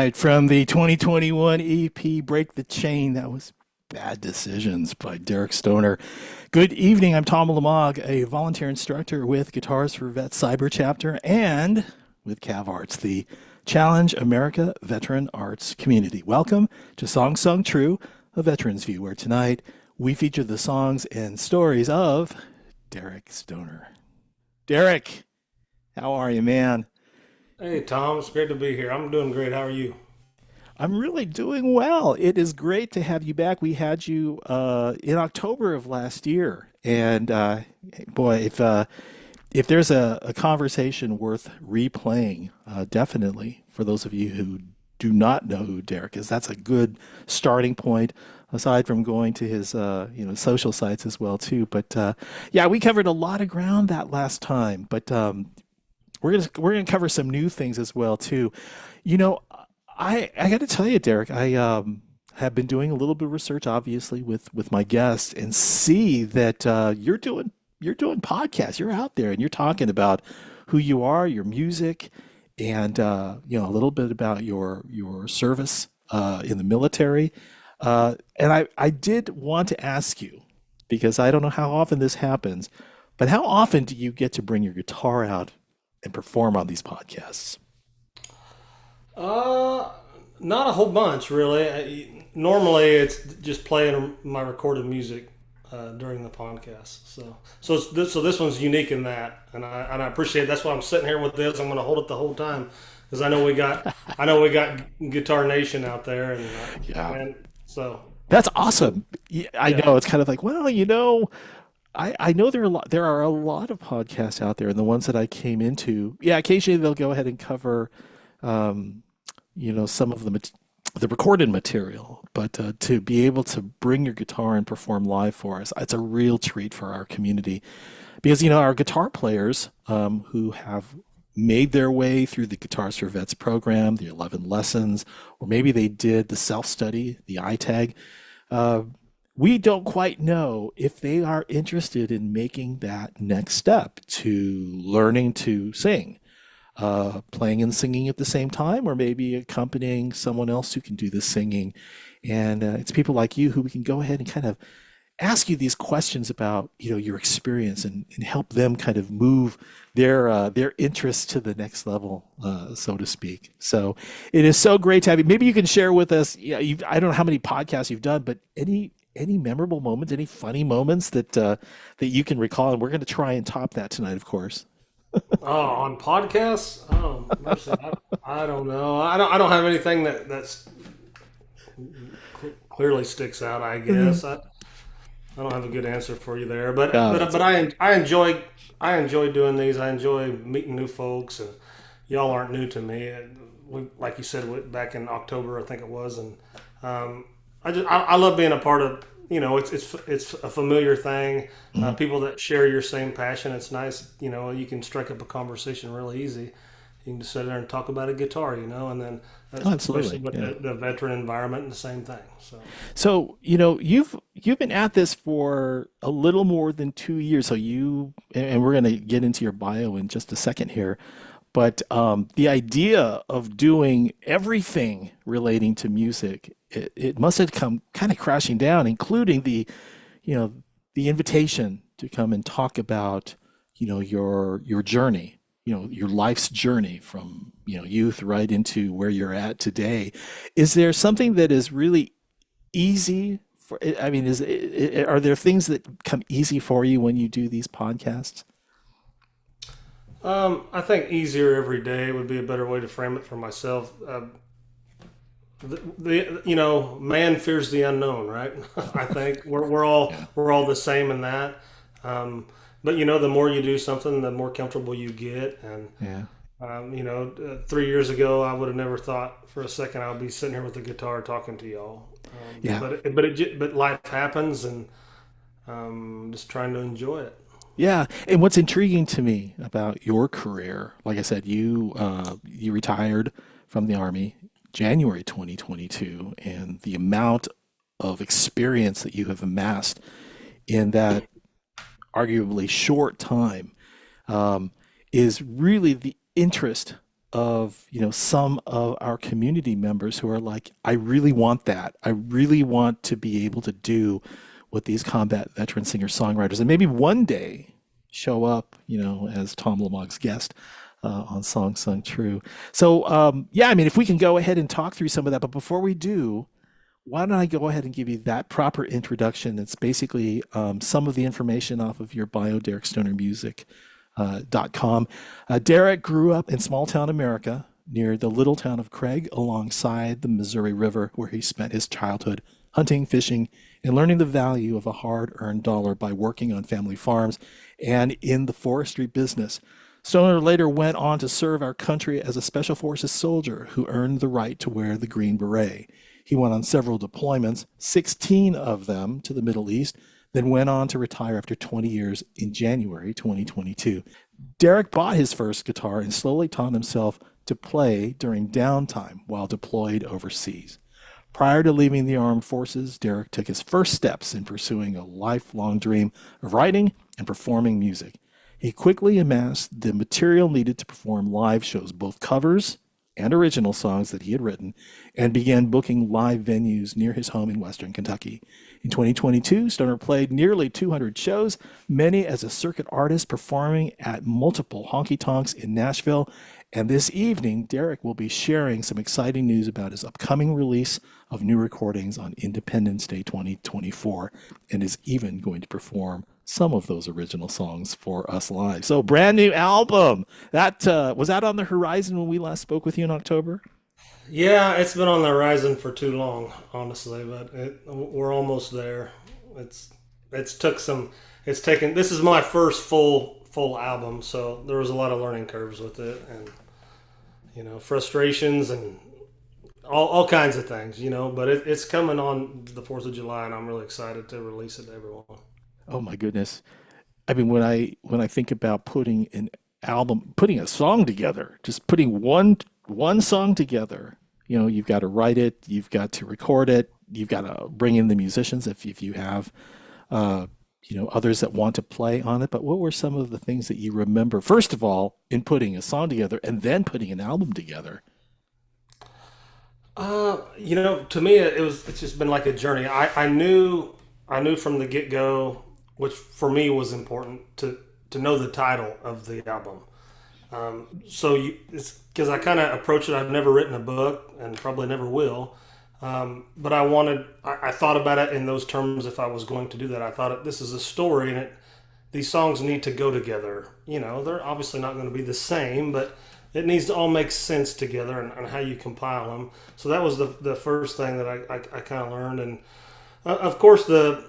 right, from the 2021 EP Break the Chain, that was Bad Decisions by Derek Stoner. Good evening, I'm Tom Lamog, a volunteer instructor with Guitars for Vets Cyber Chapter and with Cav Arts, the Challenge America Veteran Arts Community. Welcome to Song Sung True, a Veterans View, where tonight we feature the songs and stories of Derek Stoner. Derek, how are you, man? Hey Tom, it's great to be here. I'm doing great. How are you? I'm really doing well. It is great to have you back. We had you in October of last year, and boy, if there's a conversation worth replaying, definitely for those of you who do not know who Derek is, that's a good starting point. Aside from going to his social sites as well too, but yeah, we covered a lot of ground that last time. But we're gonna cover some new things as well too. You know, I got to tell you, Derek, I have been doing a little bit of research, obviously, with my guests, and see that you're doing podcasts. You're out there and you're talking about who you are, your music, and a little bit about your service in the military. And I did want to ask you because I don't know how often this happens, but how often do you get to bring your guitar out and perform on these podcasts? Uh, Not a whole bunch really. Normally, it's just playing my recorded music during the podcast. So this one's unique in that, and I appreciate it. That's why I'm sitting here with this. I'm going to hold it the whole time because I know we got Guitar Nation out there, Yeah. and so That's so awesome. Yeah, I yeah. know it's kind of like, well, I know there are a lot of podcasts out there, and the ones that I came into, yeah, occasionally they'll go ahead and cover, um, some of the recorded material, but to be able to bring your guitar and perform live for us, it's a real treat for our community because our guitar players who have made their way through the Guitars for Vets program, the 11 lessons, or maybe they did the self study, the iTag. Uh, we don't quite know if they are interested in making that next step to learning to sing, playing and singing at the same time, or maybe accompanying someone else who can do the singing. And it's people like you who we can go ahead and kind of ask you these questions about your experience and help them kind of move their interests to the next level, so to speak. So it is so great to have you. Maybe you can share with us. Yeah, I don't know how many podcasts you've done, but any memorable moments, any funny moments that you can recall, and we're going to try and top that tonight, of course. Oh, on podcasts? Oh, mercy. I don't know. I don't have anything that's clearly sticks out. I Mm. guess I don't have a good answer for you there, but Oh, but that's but okay. I enjoy doing these. I enjoy meeting new folks, and y'all aren't new to me. We, like you said, back in October, I think it was, and um, I love being a part of. It's a familiar thing. Mhm. People that share your same passion. It's nice. You can strike up a conversation really easy. You can just sit there and talk about a guitar, and then Oh, especially absolutely. with Yeah. the veteran environment, the same thing. So, you've been at this for a little more than 2 years. So and we're going to get into your bio in just a second here. But the idea of doing everything relating to music, it must have come kind of crashing down, including you know, the invitation to come and talk about, your journey, your life's journey from, youth right into where you're at today. Is there something that is really easy for, I mean, are there things that come easy for you when you do these podcasts? I think easier every day would be a better way to frame it for myself. Man fears the unknown, right? I think Yeah. we're all the same in that. Um, but the more you do something, the more comfortable you get. And Yeah. 3 years ago, I would have never thought for a second I would be sitting here with a guitar talking to y'all. Yeah. But life happens, and just trying to enjoy it. Yeah, and what's intriguing to me about your career, like I said, you retired from the Army January 2022, and the amount of experience that you have amassed in that arguably short time um, is really the interest. of, some of our community members who are like, I really want that. I really want to be able to do what these combat veteran singer-songwriters, and maybe one day show up, as Tom Lamog's guest on Song Sung True. So, yeah, I mean, if we can go ahead and talk through some of that, but before we do, why don't I go ahead and give you that proper introduction? It's basically some of the information off of your bio, DerekStonerMusic.com. Derek grew up in small town America near the little town of Craig alongside the Missouri River, where he spent his childhood hunting, fishing, and learning the value of a hard earned dollar by working on family farms and in the forestry business. Stoner later went on to serve our country as a Special Forces soldier who earned the right to wear the Green Beret. He went on several deployments, 16 of them to the Middle East, then went on to retire after 20 years in January 2022. Derek bought his first guitar and slowly taught himself to play during downtime while deployed overseas. Prior to leaving the armed forces, Derek took his first steps in pursuing a lifelong dream of writing and performing music. He quickly amassed the material needed to perform live shows, both covers and original songs that he had written, and began booking live venues near his home in Western Kentucky. In 2022, Stoner played nearly 200 shows, many as a circuit artist performing at multiple honky tonks in Nashville. And this evening, Derek will be sharing some exciting news about his upcoming release of new recordings on Independence Day 2024, and is even going to perform some of those original songs for us live. So, brand new album. That was that on the horizon when we last spoke with you in October? Yeah, it's been on the horizon for too long, honestly, but we're almost there. It's it's took some. It's taken. This is my first full album, so there was a lot of learning curves with it, and frustrations and all kinds of things. But it's coming on the 4th of July, and I'm really excited to release it to everyone. Oh my goodness. I mean, when I think about putting an album, putting a song together, just putting one song together, you've got to write it, you've got to record it, you've got to bring in the musicians if you have uh, others that want to play on it. But what were some of the things that you remember, first of all, in putting a song together and then putting an album together? To me, it's just been like a journey. I knew from the get go, which for me was important to know the title of the album. It's because I kind of approach it. I've never written a book and probably never will. But I thought about it in those terms. If I was going to do that, I thought this is a story, and these songs need to go together. They're obviously not going to be the same, but it needs to all make sense together, and how you compile them. So that was the first thing that I kind of learned, and of course the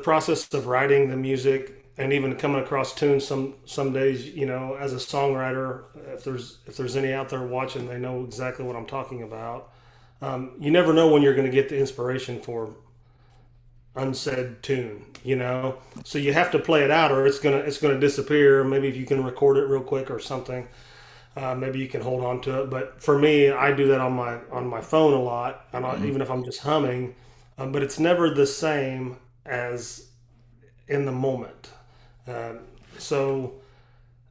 process of writing the music and even coming across tunes some days, as a songwriter, if there's any out there watching, they know exactly what I'm talking about. You never know when you're going to get the inspiration for unsaid tune. So you have to play it out, or it's gonna disappear. Maybe if you can record it real quick or something, maybe you can hold on to it. But for me, I do that on my phone a lot, and even if I'm just humming. But it's never the same as in the moment. Um, so,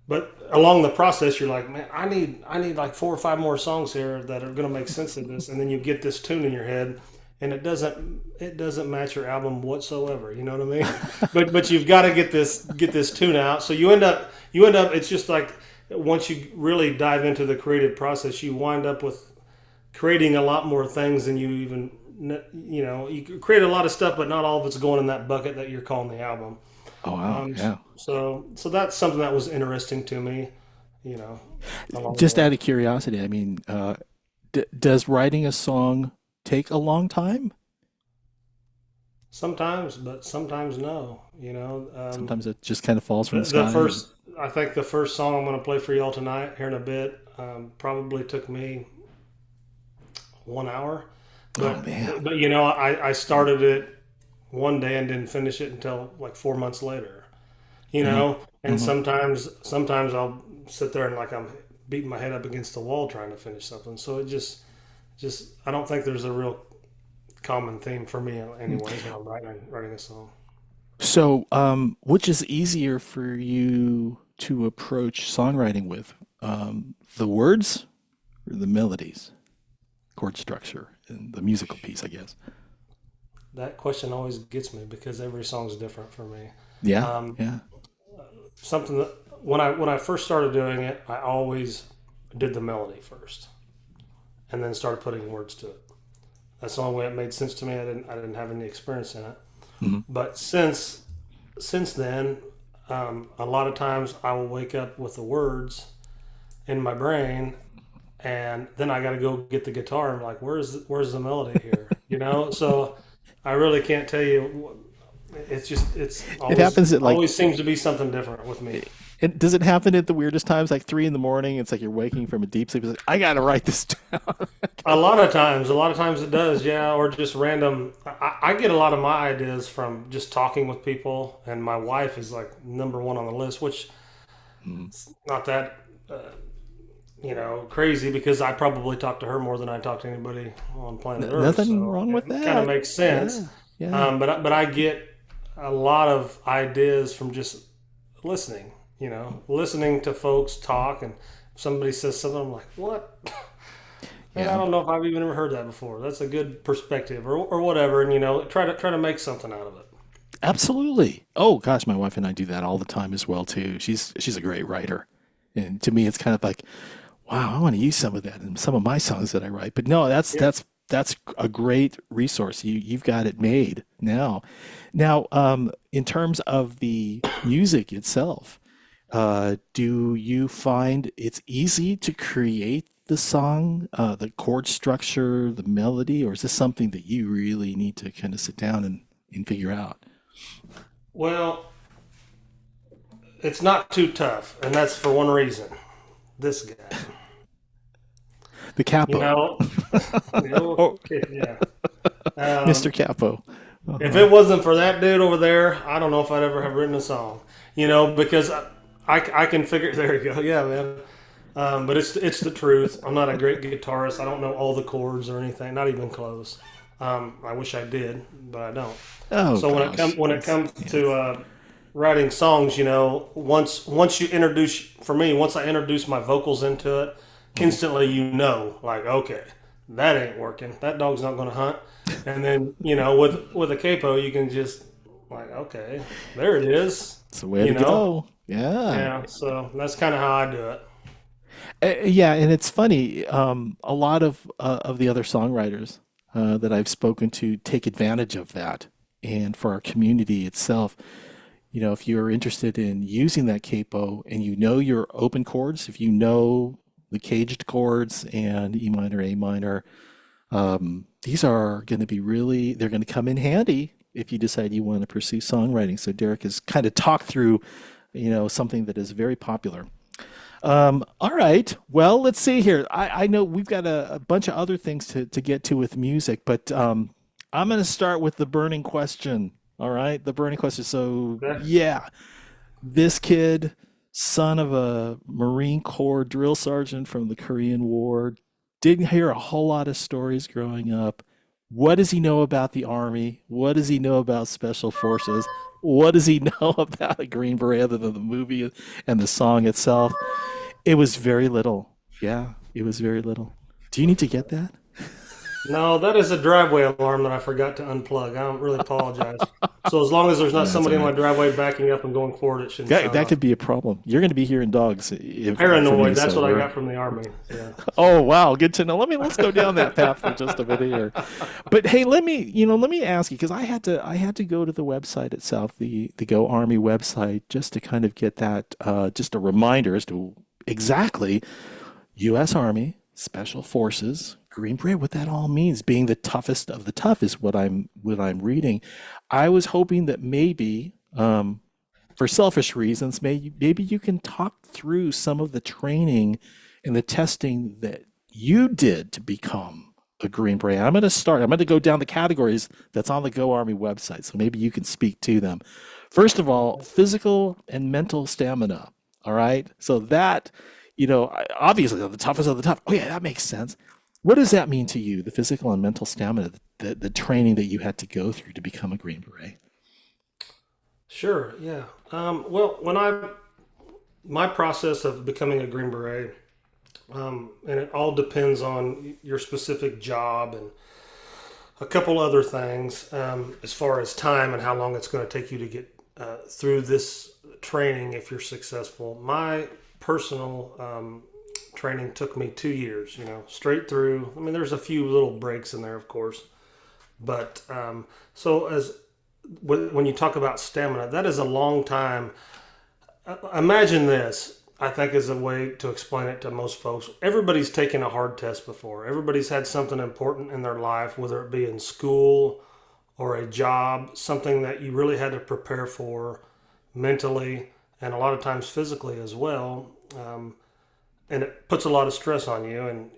but along the process, you're like, man, I need like 4 or 5 more songs here that are going to make sense of this, and then you get this tune in your head, and it doesn't match your album whatsoever. You know what I mean? But you've got to get this tune out. So you end up. It's just like once you really dive into the creative process, you wind up with creating a lot more things than you even you create a lot of stuff, but not all of it's going in that bucket that you're calling the album. Oh wow, yeah. So that's something that was interesting to me, you know, along the Just way. out of curiosity, I mean, does writing a song take a long time? Sometimes, but sometimes no. Sometimes it just kind of falls from the The sky. And, first, I think the first song I'm going to play for y'all tonight here in a bit, probably took me 1 hour, oh but man. I started it one day and didn't finish it until like 4 months later. Hmm. And Hmm. sometimes I'll sit there and like I'm beating my head up against the wall trying to finish something. So it just I don't think there's a real common theme for me anyways when I'm writing a song. So, which is easier for you to approach songwriting with? The words or the melodies, chord structure, and the musical piece, I guess. That question always gets me because every song's different for me. Yeah, Um, yeah. Something that when I first started doing it, I always did the melody first, and then started putting words to it. That's the only way it made sense to me. I didn't have any experience in it, Hmm. but since then, a lot of times I will wake up with the words in my brain, and then I got to go get the guitar. I'm like, where's the melody here? So I really can't tell you. It's just it's It always happens at like, always seems to be something different with me. does it happen at the weirdest times, like 3 in the morning? It's like you're waking from a deep sleep. It's like, I got to write this down. A lot of times it does, yeah, or just random. I get a lot of my ideas from just talking with people, and my wife is like number one on the list, which Mhm. not that crazy because I probably talk to her more than I talk to anybody on planet Earth, Nothing so wrong with it kind of that. makes sense. Yeah, yeah. But I get a lot of ideas from just listening. Listening to folks talk, and if somebody says something, I'm like, what? Man, I Yeah. don't know if I've even ever heard that before. That's a good perspective, or whatever, and try to make something out of it. Absolutely. Oh gosh, my wife and I do that all the time as well too. She's a great writer. And to me it's kind of like, wow, I want to use some of that in some of my songs that I write. But no, Yeah. that's a great resource. You've got it made now. Now, in terms of the music itself, do you find it's easy to create the song, the chord structure, the melody, or is this something that you really need to kind of sit down and figure out? Well, it's not too tough, and that's for one reason. This guy, The you capo. know, Oh, yeah. Mr. Um, Capo. if Uh-huh. it wasn't for that dude over there, I don't know if I'd ever have written a song. Because I can figure. There you go. Yeah, man. But it's the truth. I'm not a great guitarist. I don't know all the chords or anything. Not even close. I wish I did, but I don't. Oh So gosh. when it That's comes yeah. to writing songs, once you introduce for me, once I introduce my vocals into it, Mhm. instantly like okay, that ain't working. That dog's not going to hunt. And then with a capo, you can just like okay, there it is. It's the way You to know, go. Yeah. yeah. So that's kind of how I do it. Yeah, and it's funny. A lot of the other songwriters that I've spoken to take advantage of that. And for our community itself, if you're interested in using that capo and you know your open chords, if you know the caged chords and E minor, A minor, these are going to be really, they're going to come in handy if you decide you want to pursue songwriting. So Derek has kind of talked through, something that is very popular. All right. Well, let's see here. I know we've got a bunch of other things to get to with music, but I'm going to start with the burning question. All right. The burning question. So, Okay. yeah, this kid, son of a Marine Corps drill sergeant from the Korean War, didn't hear a whole lot of stories growing up. What does he know about the Army? What does he know about Special Forces? What does he know about a Green Beret other than the movie and the song itself? It was very little. Yeah, it was very little. Do you need to get that? No, that is a driveway alarm that I forgot to unplug. I don't really apologize. So as long as there's not That's all somebody in my right. driveway backing up and going forward, it shouldn't That sound that off. could be a problem. You're going to be hearing dogs if, for me, Paranoid. That's so what I we're. got from the army. Yeah. Oh wow, good to know. Let's go down that path for just a minute here. But hey, let me ask you because I had to go to the website itself, the Go Army website, just to kind of get that just a reminder as to exactly U.S. Army, Special Forces, Green Beret, what that all means, being the toughest of the tough is what I'm reading. I was hoping that maybe, for selfish reasons, maybe you can talk through some of the training and the testing that you did to become a Green Beret. I'm going to start. I'm going to go down the categories that's on the Go Army website, so maybe you can speak to them. First of all, physical and mental stamina. All right. So that, obviously the toughest of the tough. Oh yeah, that makes sense. What does that mean to you, the physical and mental stamina, the training that you had to go through to become a Green Beret? Sure. Yeah. Well, my process of becoming a Green Beret And it all depends on your specific job and a couple other things as far as time and how long it's going to take you to get through this training if you're successful. My personal training took me 2 years, straight through. I mean, there's a few little breaks in there, of course, but so as when you talk about stamina, that is a long time. Imagine this. I think is a way to explain it to most folks. Everybody's taken a hard test before. Everybody's had something important in their life, whether it be in school or a job, something that you really had to prepare for mentally and a lot of times physically as well. And it puts a lot of stress on you, and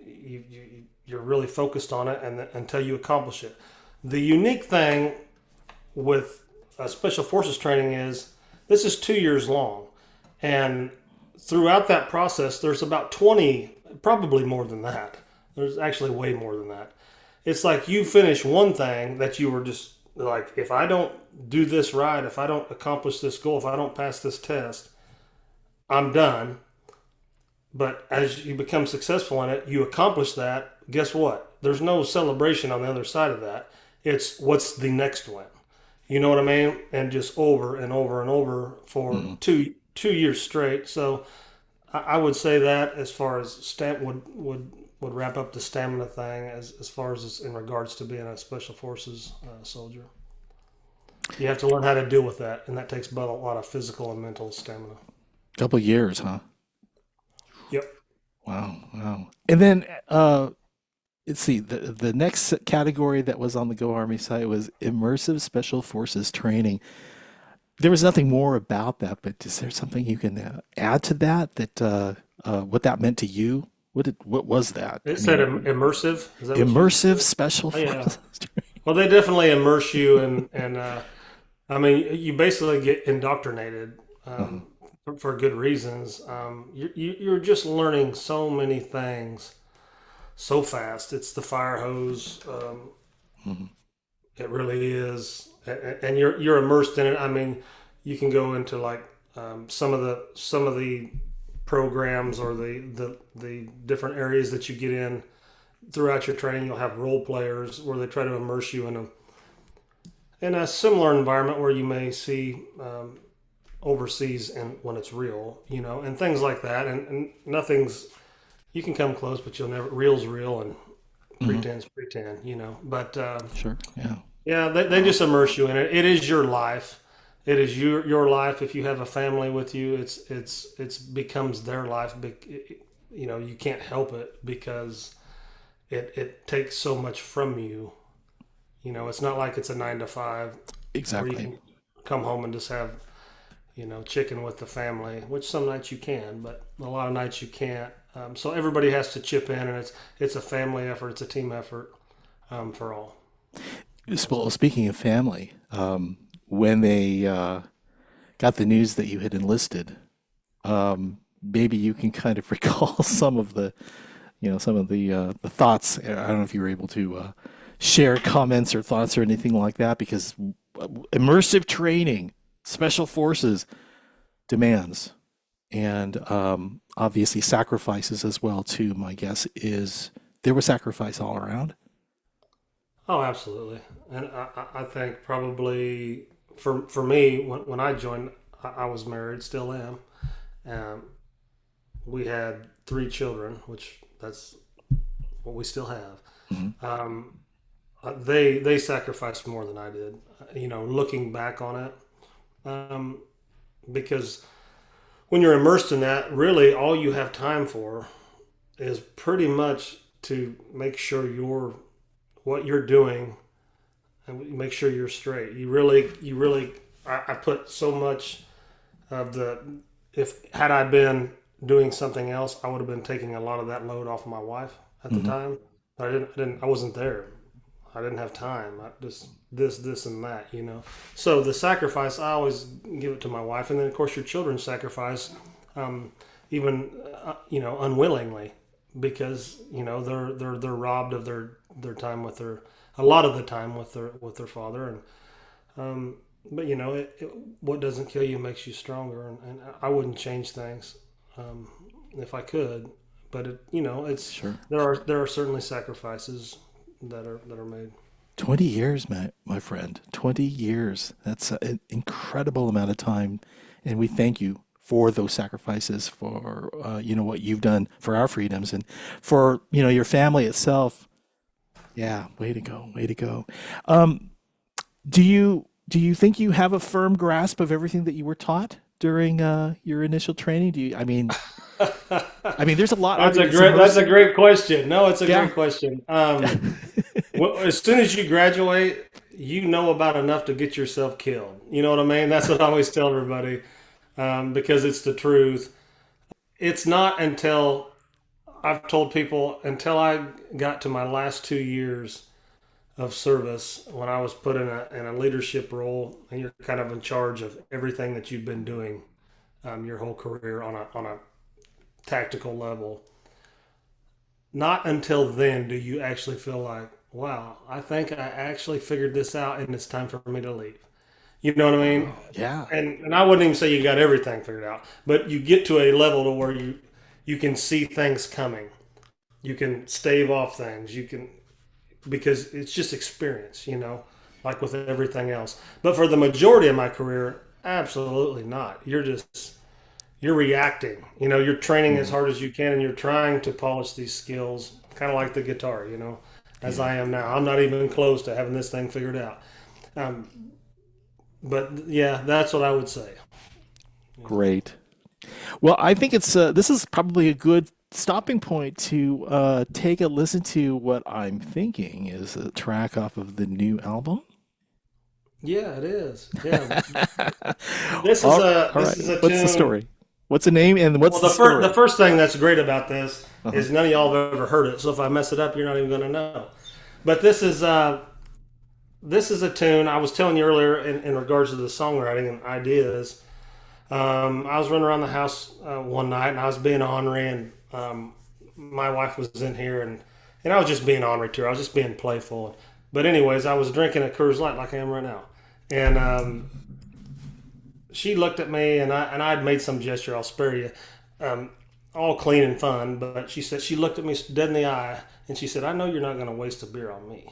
you're really focused on it until you accomplish it. The unique thing with special forces training is this is 2 years long. And throughout that process, there's about 20, probably more than that. There's actually way more than that. It's like you finish one thing that you were just like, if I don't do this right, if I don't accomplish this goal, if I don't pass this test, I'm done. But as you become successful in it, you accomplish that. Guess what? There's no celebration on the other side of that. It's what's the next one. You know what I mean? And just over and over and over for two years straight. So I would say that as far as would wrap up the stamina thing as far as in regards to being a special forces soldier. You have to learn how to deal with that, and that takes about a lot of physical and mental stamina. Couple years, huh? Yep. Wow, wow. And then let's see, the next category that was on the Go Army site was immersive special forces training. There was nothing more about that, but is there something you can add to that? What that meant to you? What was that? It I said mean, immersive. Is that what you immersive said? special Oh yeah. forces. Well, they definitely immerse you, and I mean, you basically get indoctrinated Uh-huh. for good reasons. You're just learning so many things so fast. It's the fire hose. Mhm. It really is, and you're immersed in it. I mean, you can go into like some of the programs or the different areas that you get in throughout your training. You'll have role players where they try to immerse you in a similar environment where you may see overseas and when it's real, and things like that. And nothing's you can come close, but you'll never real's real and Mhm. pretend's pretend. But Sure. Yeah. yeah, they Wow. just immerse you in it. It is your life. It is your life. If you have a family with you, it's becomes their life. You can't help it because it takes so much from you. It's not like it's a 9 to 5 where you Exactly. can come home and just have chicken with the family, which some nights you can, but a lot of nights you can't. So everybody has to chip in, and it's a family effort. It's a team effort for all. Well, speaking of family, when they got the news that you had enlisted, maybe you can kind of recall some of the thoughts. I don't know if you were able to share comments or thoughts or anything like that, because immersive training, special forces demands, and obviously sacrifices as well too. My guess is there was sacrifice all around. Oh, absolutely. And I think probably for me, when I joined, I was married, still am. Um, we had 3 children, which that's what we still have. Hmm. Um, they sacrificed more than I did. Looking back on it, um, because when you're immersed in that, really all you have time for is pretty much to make sure what you're doing and make sure you're straight. You really, I put so much of the, if had I been doing something else, I would have been taking a lot of that load off my wife at the Hmm. time. But I wasn't there. I didn't have time. I just this, and that. So the sacrifice, I always give it to my wife, and then of course your children sacrifice, um, even unwillingly, because they're robbed of their time with their a lot of the time with their father, and but what doesn't kill you makes you stronger, and I wouldn't change things if I could, but it's Sure. there are certainly sacrifices that are made. 20 years, my friend. 20 years. That's an incredible amount of time. And we thank you for those sacrifices, for, what you've done for our freedoms and for, your family itself. Yeah, way to go. Way to go. Um, do you think you have a firm grasp of everything that you were taught during your initial training? I mean, there's a lot. That's a great question. No, it's a Yeah. great question. Well, as soon as you graduate, you know about enough to get yourself killed. You know what I mean? That's what I always tell everybody, because it's the truth. It's not until I've told people until I got to my last 2 years of service when I was put in a leadership role, and you're kind of in charge of everything that you've been doing your whole career on a tactical level. Not until then do you actually feel like, wow, I think I actually figured this out and it's time for me to leave. You know what I mean? Yeah. And I wouldn't even say you got everything figured out, but you get to a level to where you can see things coming. You can stave off things. You can, because it's just experience, like with everything else. But for the majority of my career, absolutely not. You're reacting. You're training as hard as you can, and you're trying to polish these skills, kind of like the guitar. As I am now. I'm not even close to having this thing figured out. But yeah, that's what I would say. Great. Well, I think this is probably a good stopping point to take a listen to what I'm thinking is a track off of the new album. Yeah, it is. Yeah, this is All this right. is a What's the tune. story? What's the name and what's Well, the story? the first thing that's great about this Uh-huh. is none of y'all have ever heard it. So if I mess it up, you're not even going to know. But this is a tune I was telling you earlier in regards to the songwriting and ideas. I was running around the house one night and I was being ornery, and my wife was in here, and I was just being ornery to her. I was just being playful. But anyways, I was drinking a Coors Light like I am right now, and she looked at me, and I'd made some gesture. I'll spare you, all clean and fun. But she looked at me dead in the eye, and she said, "I know you're not going to waste a beer on me."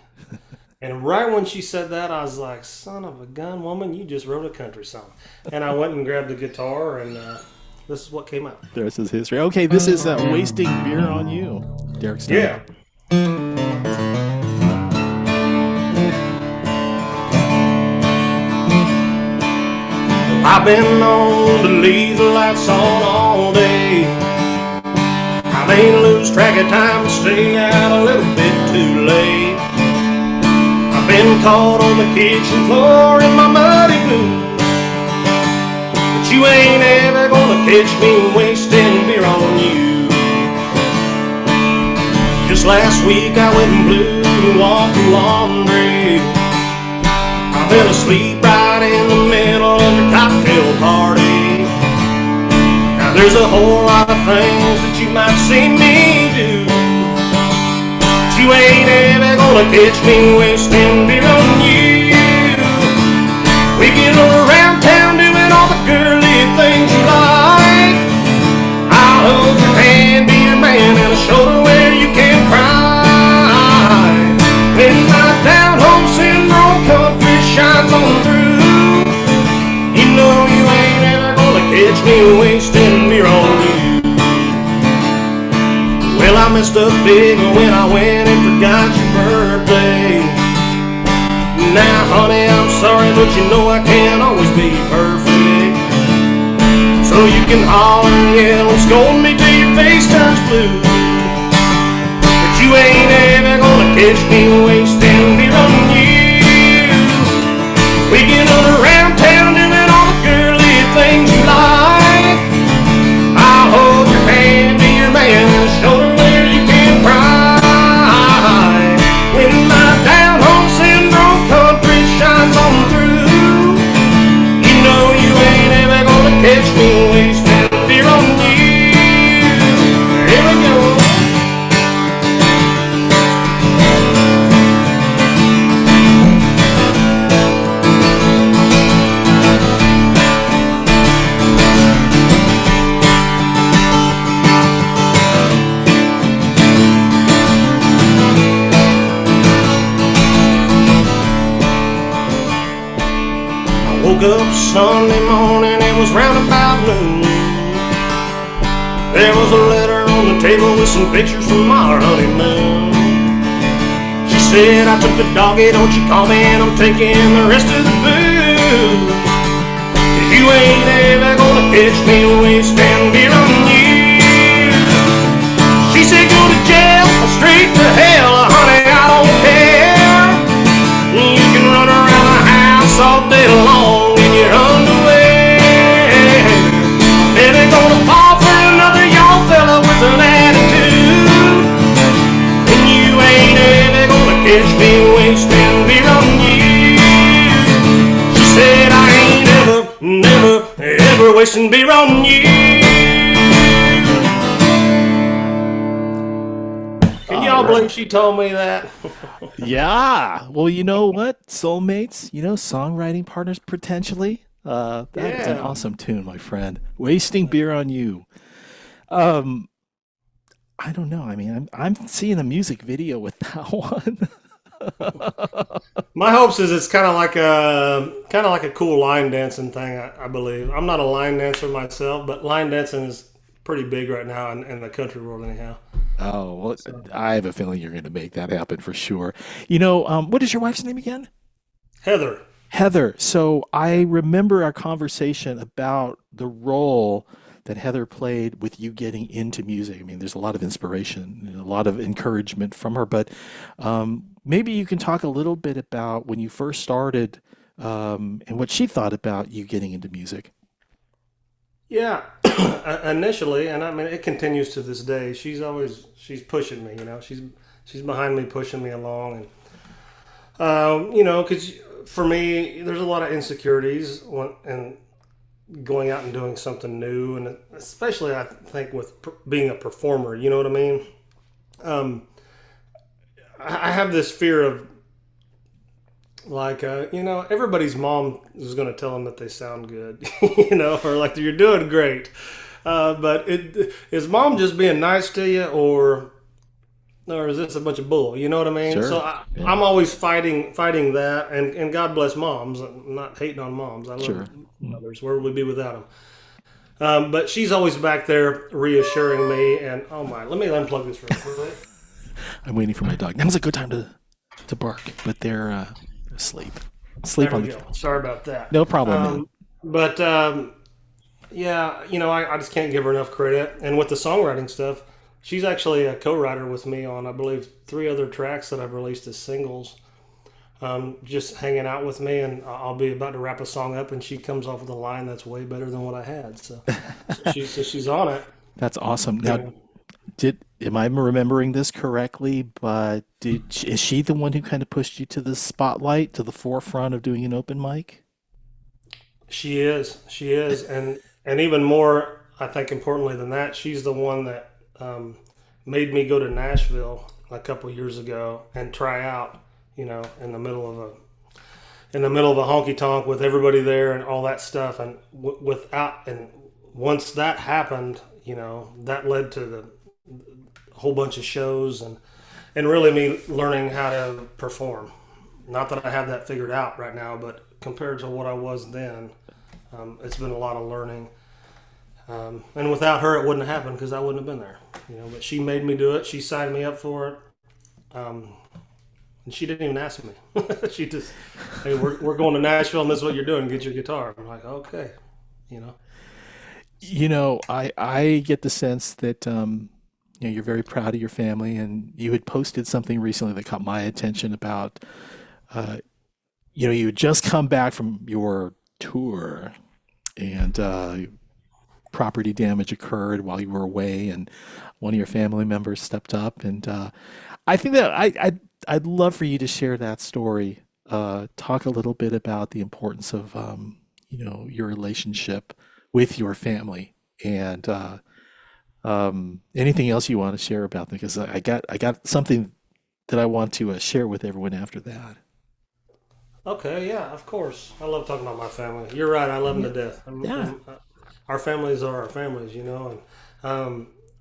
And right when she said that, I was like, "Son of a gun, woman, you just wrote a country song." And I went and grabbed the guitar, and this is what came out. There's his history. Okay, this is Wasting Beer on You, Derek Stone. Yeah. I've been known to leave the lights on all day. I may lose track of time and stay out a little bit too late. I've been caught on the kitchen floor in my muddy boots, but you ain't ever gonna catch me wasting beer on you. Just last week I went and blew and walked the laundry. I fell asleep right in the middle of the cocktail party. Now there's a whole lot of things that you might see me do, but you ain't ever gonna catch me wasting beer on you. We get around town doing all the girly things you like. I'll hold your hand, be your man, and a shoulder where you can cry. When my down home syndrome country shines on through, you know you ain't ever gonna catch me wasting beer on you. Well, I messed up big when I went and forgot your birthday. Now, honey, I'm sorry, but you know I can't always be perfect. So you can holler and yell and scold me till your face turns blue, but you ain't ever gonna catch me wasting beer on you. We get around town doing all the girly things you like. I'll hold your hand, be your man, and a shoulder where you can cry. When my down home syndrome country shines on through, you know you ain't ever gonna catch me wasting beer on you. Here we go. Woke up Sunday morning, it was round about noon. There was a letter on the table with some pictures from our honeymoon. She said, I took the doggy, don't you call me, and I'm taking the rest of the booze. 'Cause you ain't ever gonna catch me wasting beer on you. She said, go to jail or straight to hell, honey, I don't care. You can run around the house all day long in your underwear. Never gonna fall for another y'all fella with an attitude. And you ain't ever gonna catch me wasting beer on you. She said, I ain't ever wasting beer on you. Can y'all believe she told me that? Yeah. Well, you know what? Soulmates, songwriting partners potentially. That is an Yeah. awesome tune, my friend. Wasting beer on you. Um, I don't know. I mean, I'm seeing a music video with that one. My hopes is it's kind of like a cool line dancing thing. I believe I'm not a line dancer myself, but line dancing is pretty big right now in the country world, anyhow. Oh, well, So I have a feeling you're going to make that happen for sure. What is your wife's name again? Heather, Heather. So I remember our conversation about the role that Heather played with you getting into music. I mean, there's a lot of inspiration and a lot of encouragement from her, but maybe you can talk a little bit about when you first started and what she thought about you getting into music. yeah, initially, and I mean it continues to this day. She's pushing me, she's behind me, pushing me along, and because for me, there's a lot of insecurities and going out and doing something new, and especially I think with being a performer, you know what I mean. Um, I have this fear of like everybody's mom is going to tell them that they sound good, or like you're doing great, but is mom just being nice to you, or is this a bunch of bull? You know what I mean? So Sure. Yeah. I'm always fighting that, and God bless moms. I'm not hating on moms. I love Sure. Mm. mothers. Where would we be without them? But she's always back there reassuring me. And oh my, let me unplug this real quick. I'm waiting for my dog. Now's a good time to bark, but they're asleep. Sleep There on we the go. couch. Sorry about that. No problem, man. But yeah, I just can't give her enough credit. And with the songwriting stuff, she's actually a co-writer with me on, I believe, 3 other tracks that I've released as singles. Just hanging out with me, and I'll be about to wrap a song up, and she comes off with a line that's way better than what I had. So she's on it. That's awesome. Now, Yeah. did am I remembering this correctly? But is she the one who kind of pushed you to the spotlight, to the forefront of doing an open mic? She is, and even more, I think importantly than that, she's the one that made me go to Nashville a couple years ago and try out, in the middle of a honky tonk with everybody there and all that stuff, and once that happened, that led to the whole bunch of shows and really me learning how to perform. Not that I have that figured out right now, but compared to what I was then, it's been a lot of learning. And without her, it wouldn't have happened because I wouldn't have been there. But she made me do it. She signed me up for it. And she didn't even ask me. She just, hey, we're going to Nashville and this is what you're doing. Get your guitar. I'm like, okay. You know. I get the sense that you're very proud of your family, and you had posted something recently that caught my attention about uh, you had just come back from your tour, and property damage occurred while you were away, and one of your family members stepped up, and I think that I'd love for you to share that story. Talk a little bit about the importance of your relationship with your family, and anything else you want to share about them, because I got something that I want to share with everyone after that. Okay, yeah, of course. I love talking about my family. You're right. I love them to death. Yeah. Our families are our families,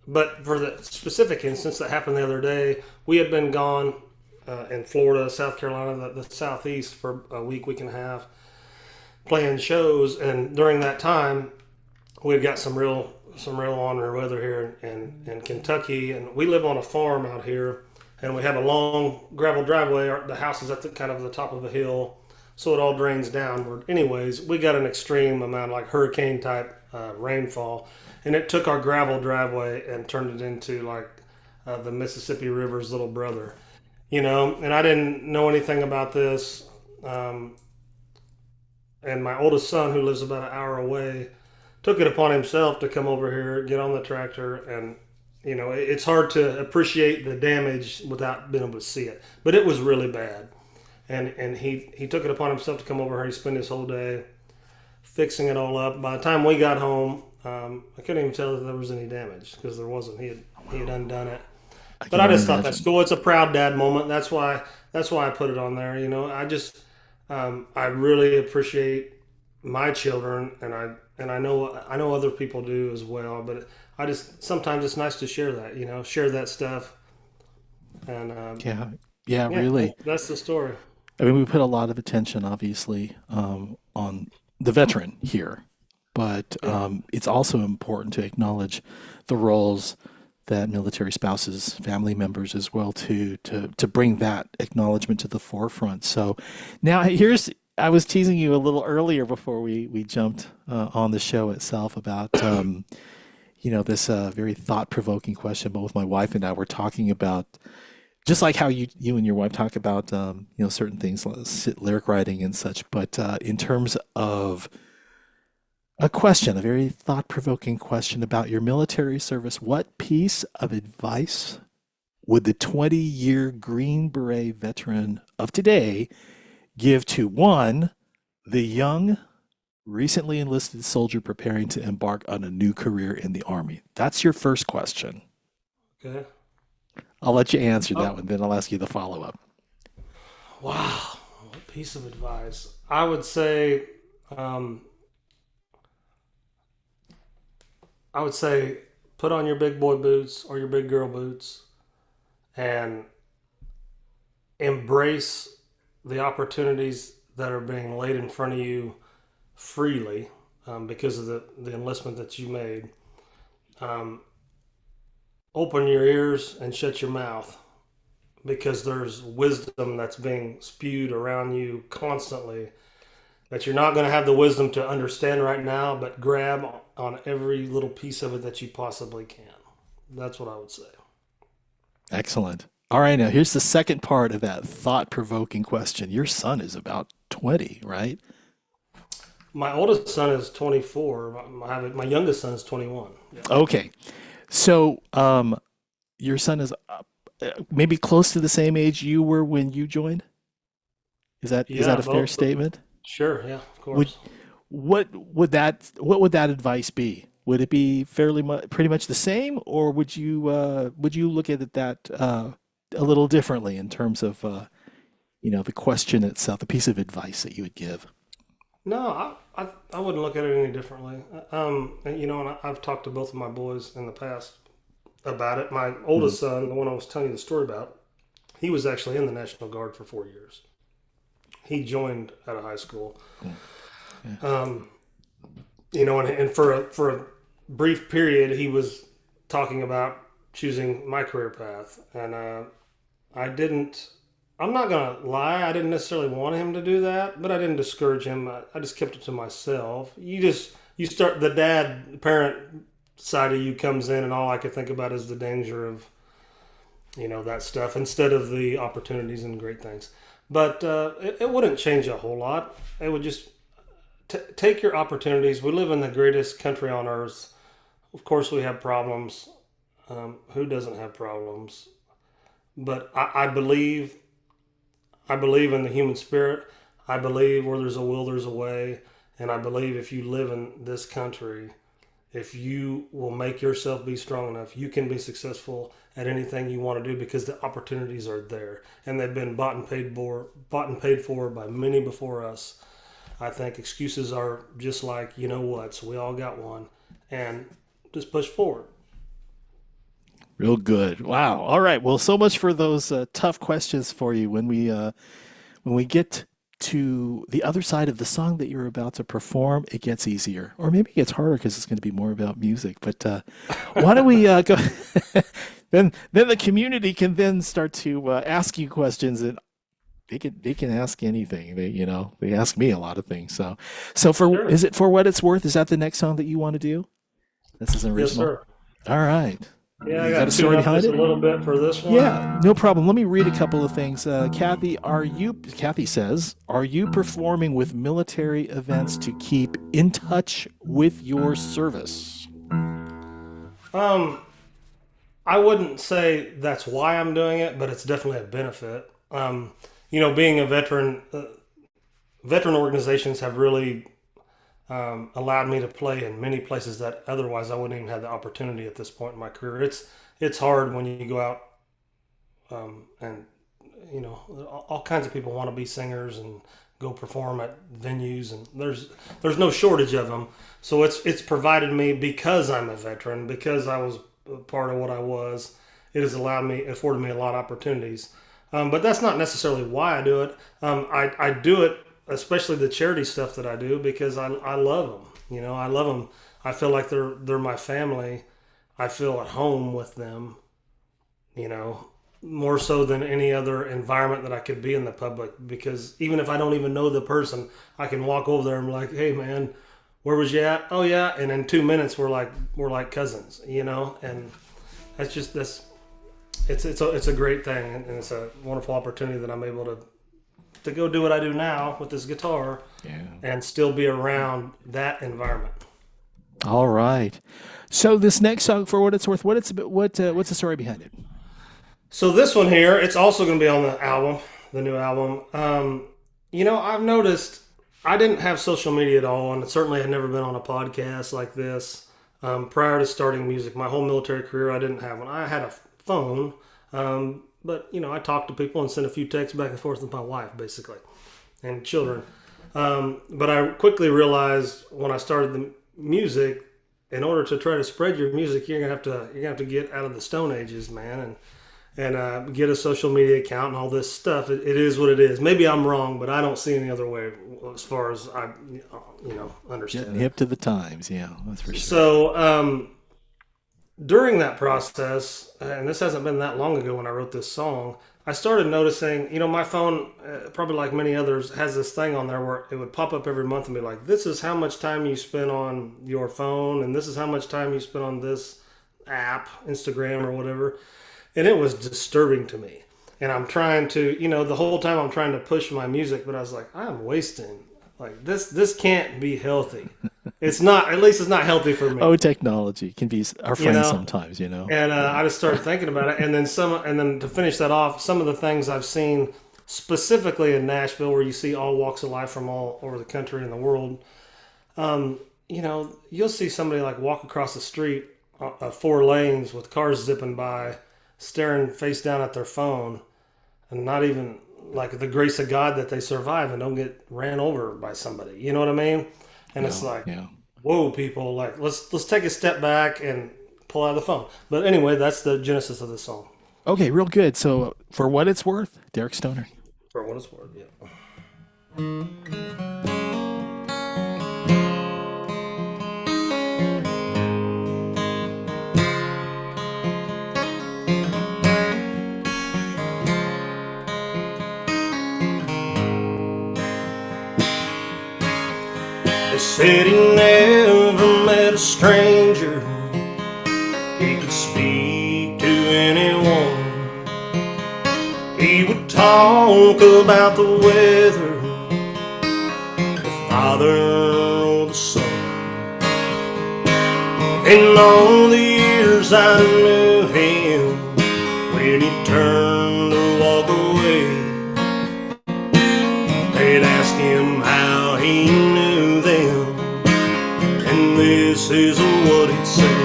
but for the specific instance that happened the other day, we had been gone in Florida, South Carolina, the Southeast for a week and a half. playing shows. And during that time, we've got some real honored weather here in Kentucky, and we live on a farm out here, and we have a long gravel driveway. The house is at the kind of the top of a hill, so it all drains downward. Anyways, we got an extreme amount, like hurricane type rainfall, and it took our gravel driveway and turned it into like the Mississippi River's little brother, And I didn't know anything about this. Um, and my oldest son, who lives about an hour away, took it upon himself to come over here, get on the tractor, and it's hard to appreciate the damage without being able to see it. But it was really bad, and he took it upon himself to come over here. He spent his whole day fixing it all up. By the time we got home, I couldn't even tell that there was any damage because there wasn't. He had undone it. I But can I only just thought that's imagine. cool. It's a proud dad moment. That's why I put it on there. I really appreciate my children, and I know other people do as well. But I just sometimes it's nice to share that, share that stuff, and Yeah, yeah, yeah, really. that's the story. I mean, we put a lot of attention, obviously, on the veteran here, but Yeah, it's also important to acknowledge the roles that military spouses, family members as well, to bring that acknowledgement to the forefront. So now here's I was teasing you a little earlier before we jumped on the show itself about this very thought-provoking question. Both my wife and I were talking about just like how you and your wife talk about certain things like lyric writing and such, but in terms of a question, a very thought-provoking question about your military service, what piece of advice would the 20-year Green Beret veteran of today give to one, the young recently enlisted soldier preparing to embark on a new career in the Army? That's your first question. okay. I'll let you answer that Oh, one, then I'll ask you the follow-up. wow, what piece of advice? I would say, um, I would say, put on your big boy boots or your big girl boots and embrace the opportunities that are being laid in front of you freely, because of the enlistment that you made. Um, Open your ears and shut your mouth because there's wisdom that's being spewed around you constantly that you're not going to have the wisdom to understand right now, but grab on every little piece of it that you possibly can. That's what I would say. Excellent. All right, now here's the second part of that thought-provoking question. Your son is about 20, right? My oldest son is 24. My youngest son is 21. Yeah. Okay. So, your son is maybe close to the same age you were when you joined? Is that Yeah, a fair both. statement? Sure. Yeah, of Would course. what would that advice be? Would it be pretty much the same, or would you look at it that a little differently in terms of the question itself, the piece of advice that you would give? No, I wouldn't look at it any differently. And I've talked to both of my boys in the past about it. My Mm, oldest son, the one I was telling you the story about, he was actually in the National Guard for 4 years. He joined out of high school. cool. Yeah. Um, and for a brief period, he was talking about choosing my career path, and I didn't. I'm not gonna lie. I didn't necessarily want him to do that, but I didn't discourage him. I just kept it to myself. You start the dad parent side of you comes in, and all I could think about is the danger of that stuff instead of the opportunities and great things. But it wouldn't change a whole lot. It would just take your opportunities. We live in the greatest country on earth. Of course, we have problems. Who doesn't have problems? But I believe in the human spirit. I believe where there's a will, there's a way. And I believe if you live in this country, if you will make yourself be strong enough, you can be successful at anything you want to do because the opportunities are there. And they've been bought and paid for by many before us. I think excuses are just like, what? So we all got one. And just push forward. Real good. Wow. All right. Well, so much for those tough questions for you. When we get to the other side of the song that you're about to perform, it gets easier, or maybe it gets harder because it's going to be more about music. But why don't we go? Then the community can then start to ask you questions, and they can ask anything. They ask me a lot of things. So Sure. is it For What It's Worth? Is that the next song that you want to do? This is an Yes, original. sir. All right. Yeah, I You got got a to tune story up behind just a it? little bit for this one. Yeah, no problem. Let me read a couple of things. Kathy says, are you performing with military events to keep in touch with your service? Um, I wouldn't say that's why I'm doing it, but it's definitely a benefit. Being a veteran, veteran organizations have really allowed me to play in many places that otherwise I wouldn't even have the opportunity at this point in my career. It's hard when you go out and all kinds of people want to be singers and go perform at venues, and there's no shortage of them. So it's provided me, because I'm a veteran, because I was a part of what I was. It has afforded me a lot of opportunities. But that's not necessarily why I do it. I do it, especially the charity stuff that I do, because I love them. I love them. I feel like they're my family. I feel at home with them. More so than any other environment that I could be in the public. Because even if I don't even know the person, I can walk over there and be like, "Hey, man, where was you at?" "Oh yeah," and in 2 minutes we're like cousins. And it's a great thing, and it's a wonderful opportunity that I'm able to go do what I do now with this guitar, Yeah. and still be around that environment. All right. So this next song, For What It's Worth, what's the story behind it? So this one here, it's also going to be on the album, the new album. I've noticed I didn't have social media at all, and certainly had never been on a podcast like this. Prior to starting music, my whole military career, I didn't have one. I had a phone, but I talked to people and sent a few texts back and forth with my wife, basically, and children. But I quickly realized when I started the music, in order to try to spread your music, you're gonna have to get out of the Stone Ages, man, and get a social media account and all this stuff. It is what it is. Maybe I'm wrong, but I don't see any other way as far as I understand. Getting hip to the times, yeah, that's for sure. So during that process, and this hasn't been that long ago when I wrote this song, I started noticing, my phone, probably like many others, has this thing on there where it would pop up every month and be like, "This is how much time you spent on your phone, and this is how much time you spent on this app, Instagram or whatever." And it was disturbing to me. And I'm trying to, the whole time I'm trying to push my music, but I was like, I'm wasting. Like, this can't be healthy. It's not, at least it's not healthy for me. Oh, technology can be our friend sometimes, And I just started thinking about it. And then to finish that off, some of the things I've seen specifically in Nashville, where you see all walks of life from all over the country and the world, you'll see somebody like walk across the street, 4 lanes with cars zipping by, staring face down at their phone, and not even like the grace of God that they survive and don't get ran over by somebody. You know what I mean? And it's like, whoa, people, like let's take a step back and pull out the phone. But anyway, that's the genesis of the song. Okay, real good. So, For What It's Worth, Derek Stoner. For what it's worth, yeah. They said he never met a stranger. He could speak to anyone. He would talk about the weather, the father or the son. In all the years I knew him, when he turned to walk away, they'd ask him how he knew them, and this is what he'd say.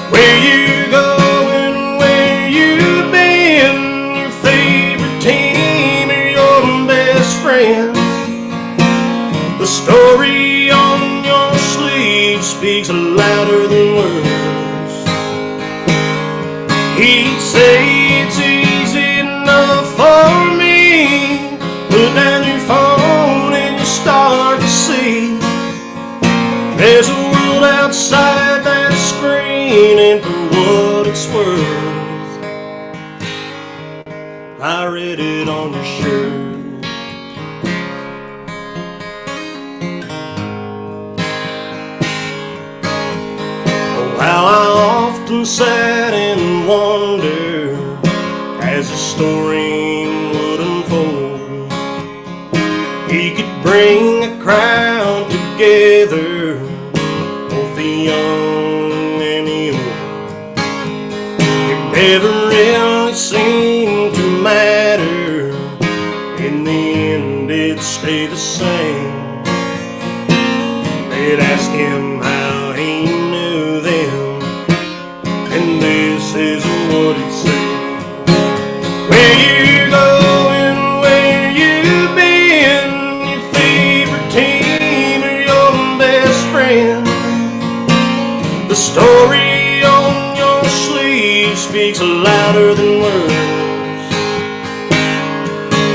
Where you going, where you been, your favorite team or your best friend. The story on your sleeve speaks louder than words. He'd say it's easy enough for me, put down your There's a world outside that screen, and for what it's worth, I read it on your shirt. Oh, how I often sat and wondered as the story would unfold. He could bring a crowd together, both the young and the old. It never really seemed to matter. In the end, it'd stay the same. They'd ask him how he knew them, and this is what he'd say. Where you going, where you been, your favorite team or your best friend. The story on your sleeve speaks louder than words.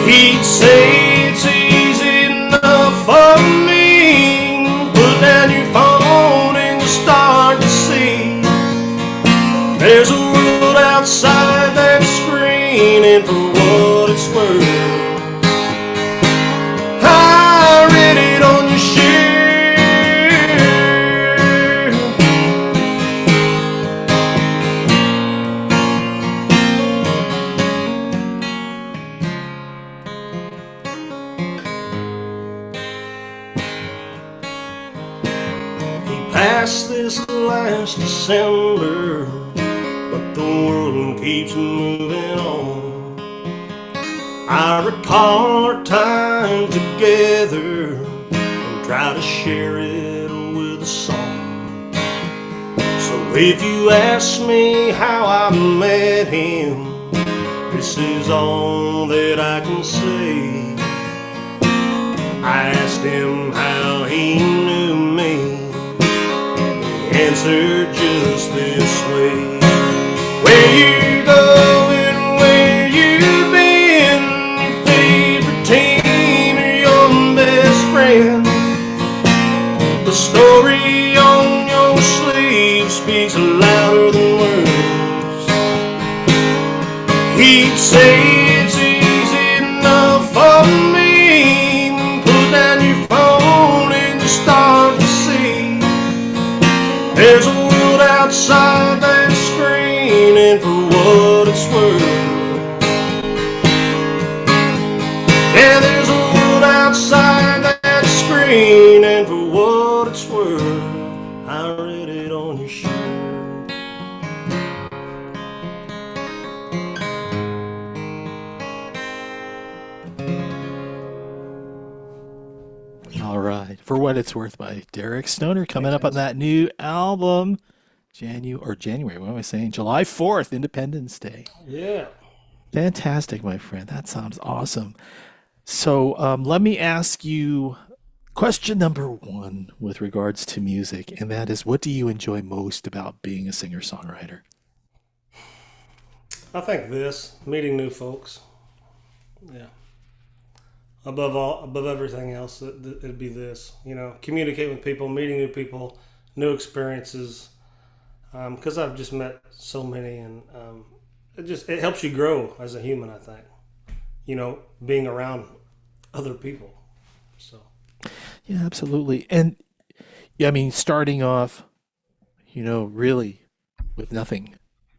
He'd say it's easy enough for me. Put down your phone and you start to see there's a world outside that screen, and for what it's worth, I read it on your shirt. He passed this last December, but the world keeps moving on. I recall our time together and try to share it with a song. So if you ask me how I met him, this is all that I can say. I asked him how he knew me. He answered just this way. Where you going, where you been, your favorite team or your best friend. The story on your sleeve speaks louder than words. He'd say it's easy enough for me. Put down your phone and you start to see there's a world outside that screen, and for what it's worth, yeah, there's a world outside that screen, and for what it's worth, I read it on your shirt. All right. For What It's Worth by Derek Stoner, coming up on that new album, January, what am I saying? July 4th, Independence Day. Yeah. Fantastic, my friend. That sounds awesome. So let me ask you question number one with regards to music, and that is, what do you enjoy most about being a singer-songwriter? I think this, meeting new folks. Yeah. Above everything else, it'd be this. Communicate with people, meeting new people, new experiences. Because I've just met so many, and it helps you grow as a human. I think, being around other people. So Yeah, absolutely. And yeah, I mean, starting off, really with nothing.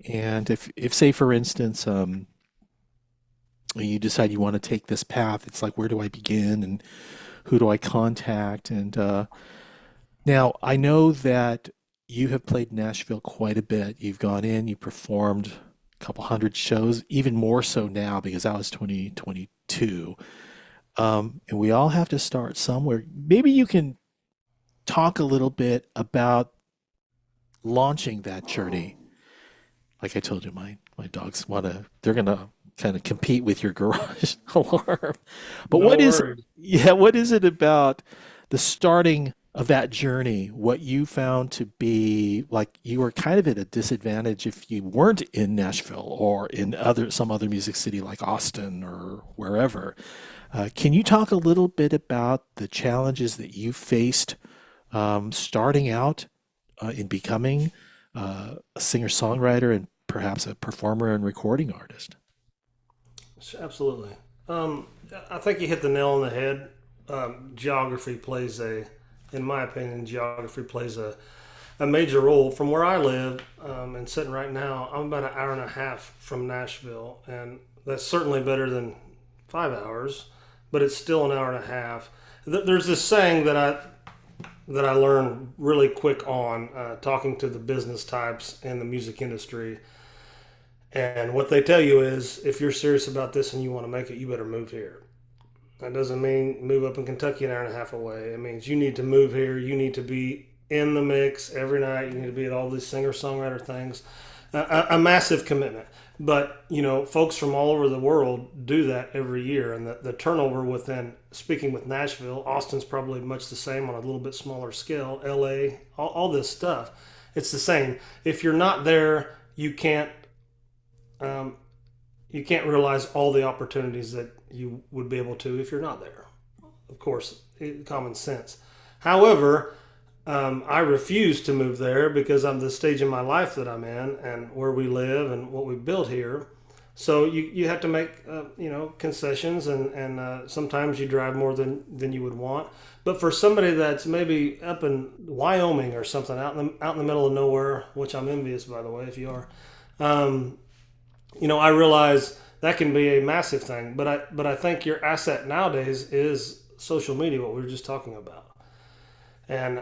And if say for instance, you decide you want to take this path, it's like, where do I begin and who do I contact? And now I know that you have played Nashville quite a bit. You've gone in, you performed a couple hundred shows, even more so now because that was 2022. And we all have to start somewhere. Maybe you can talk a little bit about launching that journey. Like I told you, my dogs they're gonna kind of compete with your garage alarm. But no worries. what is it about the starting of that journey? What you found to be like you were kind of at a disadvantage if you weren't in Nashville or in some other music city like Austin or wherever. Can you talk a little bit about the challenges that you faced starting out in becoming a singer-songwriter and perhaps a performer and recording artist. Absolutely. Um, I think you hit the nail on the head. Geography plays in my opinion, geography plays a major role. From where I live, and sitting right now, I'm about an hour and a half from Nashville, and that's certainly better than 5 hours, but it's still an hour and a half. There's this saying that I learned really quick on talking to the business types in the music industry. And what they tell you is if you're serious about this and you want to make it, you better move here. That doesn't mean move up in Kentucky an hour and a half away. It means you need to move here. You need to be in the mix every night. You need to be at all these singer songwriter things. A massive commitment. But, folks from all over the world do that every year. And the turnover within, speaking with Nashville, Austin's probably much the same on a little bit smaller scale, LA, all this stuff. It's the same. If you're not there, um, you can't realize all the opportunities that you would be able to if you're not there. Of course, common sense. However, I refuse to move there because I'm the stage in my life that I'm in and where we live and what we built here. So you have to make concessions and sometimes you drive more than you would want. But for somebody that's maybe up in Wyoming or something out in the middle of nowhere, which I'm envious by the way if you are, um, I realize that can be a massive thing. But I think your asset nowadays is social media, what we were just talking about. And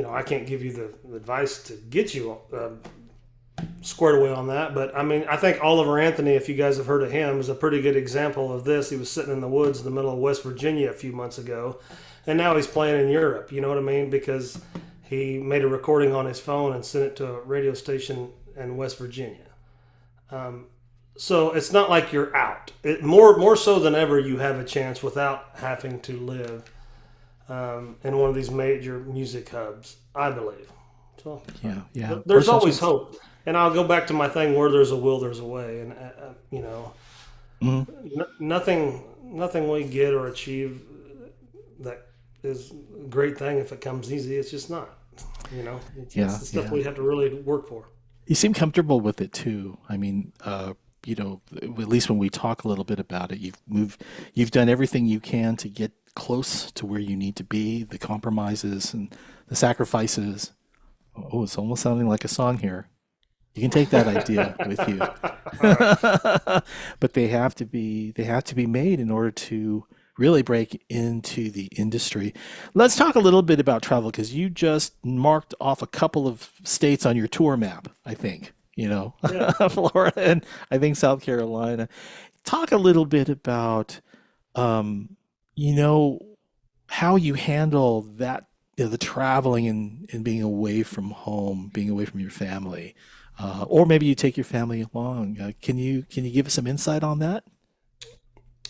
I can't give you the advice to get you squared away on that. But I mean, I think Oliver Anthony, if you guys have heard of him, is a pretty good example of this. He was sitting in the woods in the middle of West Virginia a few months ago, and now he's playing in Europe. You know what I mean? Because he made a recording on his phone and sent it to a radio station in West Virginia. Um, so it's not like you're out. More so than ever, you have a chance without having to live in one of these major music hubs, I believe. So Yeah, yeah. there's Personal always choice. hope. And I'll go back to my thing: where there's a will, there's a way. And Mhm. nothing we get or achieve that is a great thing if it comes easy. It's just not. It's Yeah, the stuff yeah. we have to really work for. You seem comfortable with it too. I mean, at least when we talk a little bit about it, you've done everything you can to get close to where you need to be, the compromises and the sacrifices. Oh, it's almost sounding like a song here. You can take that idea with you. All right. But they have to be made in order to really break into the industry. Let's talk a little bit about travel because you just marked off a couple of states on your tour map, I think. Yeah. Florida and I think South Carolina. Talk a little bit about um, you know, how you handle that, the traveling and being away from home, being away from your family, or maybe you take your family along. Can you give us some insight on that?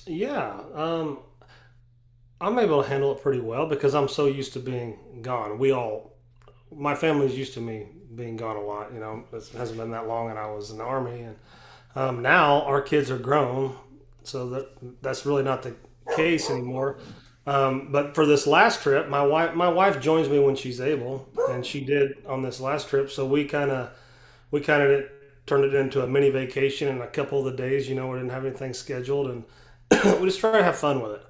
Yeah. I'm able to handle it pretty well because I'm so used to being gone. My family's used to me being gone a lot. It hasn't been that long, and I was in the army, and now our kids are grown, so that's really not the case anymore. But for this last trip, my wife joins me when she's able, and she did on this last trip. So we kind of turned it into a mini vacation in a couple of the days. We didn't have anything scheduled, and we just try to have fun with it.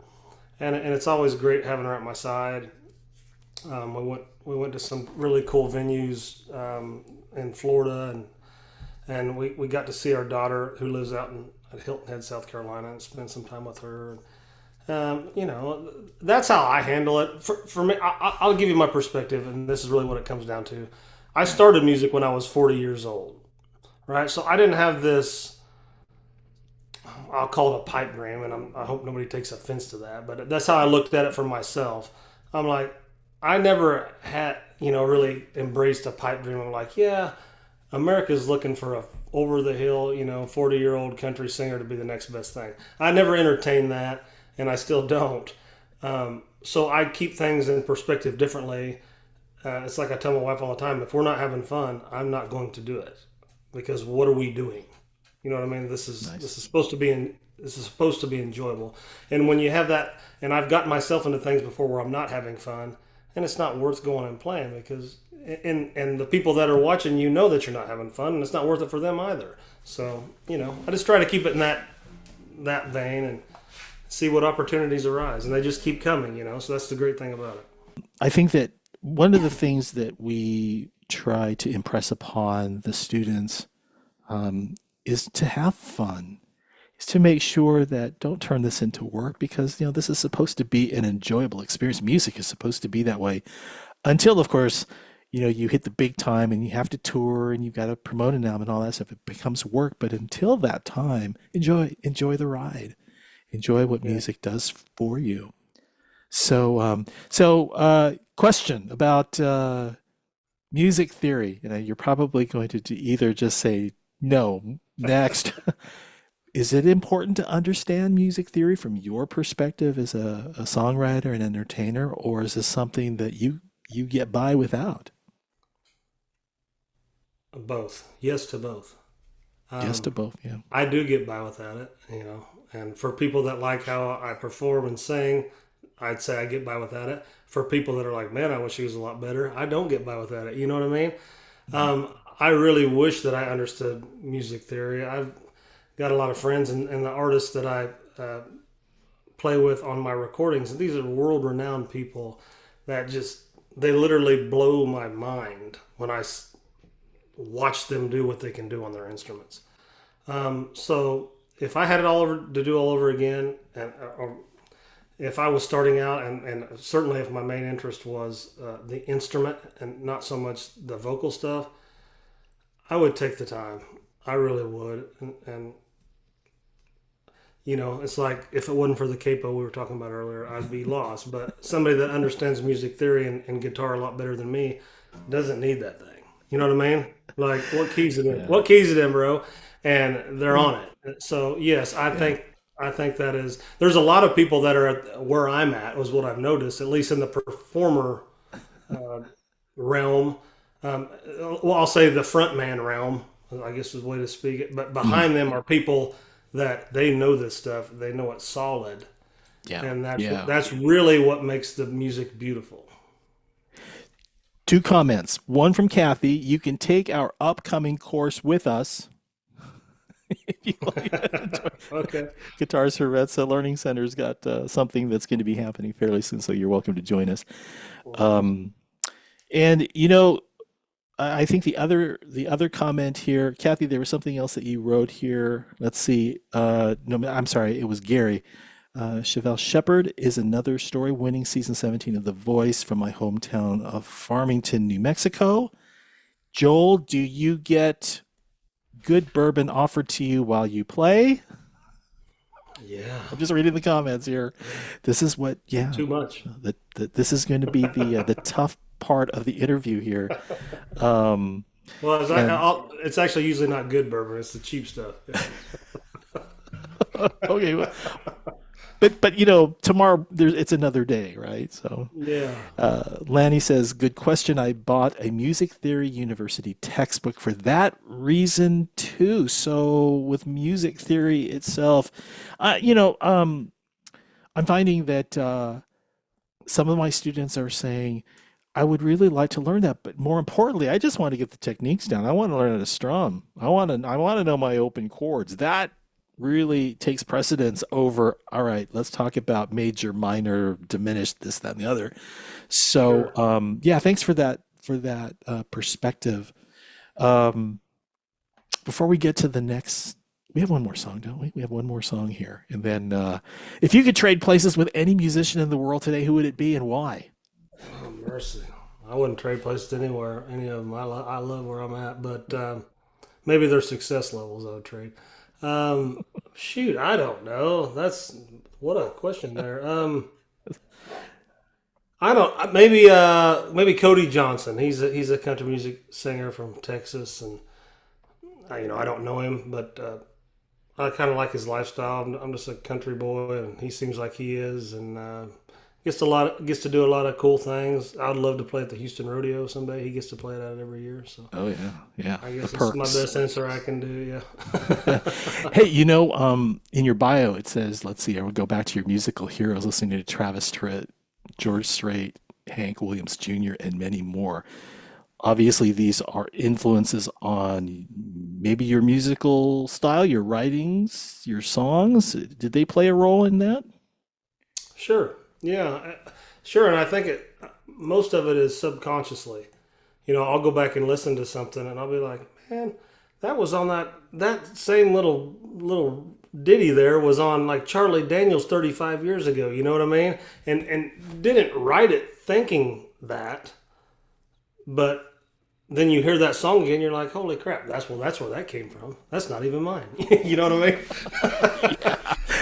And it's always great having her at my side. We went to some really cool venues in Florida, and we got to see our daughter who lives out at Hilton Head, South Carolina, and spend some time with her. That's how I handle it. For me, I'll give you my perspective, and this is really what it comes down to. I started music when I was 40 years old, right? So I didn't have this. I'll call it a pipe dream, and I hope nobody takes offense to that. But that's how I looked at it for myself. I'm like, I never had, really embraced a pipe dream. I'm like, yeah, America's looking for a over the hill, 40-year-old country singer to be the next best thing. I never entertained that, and I still don't. So I keep things in perspective differently. It's like I tell my wife all the time: if we're not having fun, I'm not going to do it because what are we doing? You know what I mean? This is Nice. this is supposed to be this is supposed to be enjoyable. And when you have that, and I've gotten myself into things before where I'm not having fun, and it's not worth going and playing because and the people that are watching you know that you're not having fun, and it's not worth it for them either. So I just try to keep it in that vein and see what opportunities arise, and they just keep coming. So that's the great thing about it. I think that one of the things that we try to impress upon the students is to have fun, is to make sure that don't turn this into work because this is supposed to be an enjoyable experience. Music is supposed to be that way until, of course, you hit the big time and you have to tour and you've got to promote an album and all that stuff. It becomes work, but until that time, enjoy the ride, enjoy what Yeah. music does for you. So, question about music theory. You're probably going to either just say no, next. Is it important to understand music theory from your perspective as a songwriter and entertainer, or is this something that you get by without? Both. Yes to both. Yes to Um, both, yeah. I do get by without it. And for people that like how I perform and sing, I'd say I get by without it. For people that are like, man, I wish he was a lot better, I don't get by without it. You know what I mean? I really wish that I understood music theory. I've got a lot of friends and the artists that I play with on my recordings, and these are world-renowned people that just they literally blow my mind when watch them do what they can do on their instruments. So if I had it all over to do all over again, and or if I was starting out, and certainly if my main interest was the instrument and not so much the vocal stuff, I would take the time. I really would. And it's like if it wasn't for the capo we were talking about earlier, I'd be lost. But somebody that understands music theory and guitar a lot better than me doesn't need that thing. You know what I mean? Like, what keys it in? Yeah. What keys it in, bro? And they're on it. So yes, I Yeah. think I think that is. There's a lot of people that are at where I'm at, was what I've noticed, at least in the performer uh, realm. Well, I'll say the front man realm, I guess is the way to speak it. But Mm. behind them are people that they know this stuff. They know it's solid, Yeah. and Yeah. that's really what makes the music beautiful. Two comments. One from Kathy. You can take our upcoming course with us. If you like. Okay. Guitars for Vets Learning Center's got something that's going to be happening fairly soon, so you're welcome to join us. Um, and I think the other comment here, Kathy, there was something else that you wrote here. Let's see. No, I'm sorry, it was Gary. Chevelle Shepherd is another story, winning season 17 of The Voice from my hometown of Farmington, New Mexico. Joel, do you get good bourbon offered to you while you play? Yeah. I'm just reading the comments here. This is what, yeah, Too much. this is going to be the tough part of the interview here. Um, Well, and it's actually usually not good bourbon. It's the cheap stuff. Yeah. okay, but tomorrow it's another day, right? So Yeah. Lanny says, "Good question. I bought a music theory university textbook for that reason too. So with music theory itself, uh, you know, um, I'm finding that some of my students are saying." I would really like to learn that, but more importantly, I just want to get the techniques down. I want to learn how to strum. I want to know my open chords. That really takes precedence over, all right, let's talk about major, minor, diminished, this, that, and the other. So, Sure. yeah, thanks for that perspective. Um, Before we get to the next, we have one more song, don't we? We have one more song here, and then if you could trade places with any musician in the world today, who would it be and why? Oh, mercy. I wouldn't trade places anywhere, any of them. I love where I'm at, but maybe their success levels I would trade. Um, Shoot, I don't know. That's what a question there. I don't. Maybe Cody Johnson. He's a country music singer from Texas, and I don't know him, but I kind of like his lifestyle. I'm just a country boy, and he seems like he is, and gets to do a lot of cool things. I'd love to play at the Houston Rodeo someday. He gets to play it out every year, so Oh yeah, yeah, I the guess it's my perks. best answer I can do. Yeah. Hey, in your bio it says, let's see, I would go back to your musical heroes, listening to Travis Tritt, George Strait. Hank Williams Jr., and many more. Obviously, these are influences on maybe your musical style, your writings, your songs. Did they play a role in that? Sure. Yeah. Sure. And I think most of it is subconsciously. I'll go back and listen to something, and I'll be like, man, that was on that same little ditty there was on like Charlie Daniels 35 years ago. You know what I mean? And didn't write it thinking that, but then you hear that song again, you're like, holy crap, that's where that came from. That's not even mine. You know what I mean?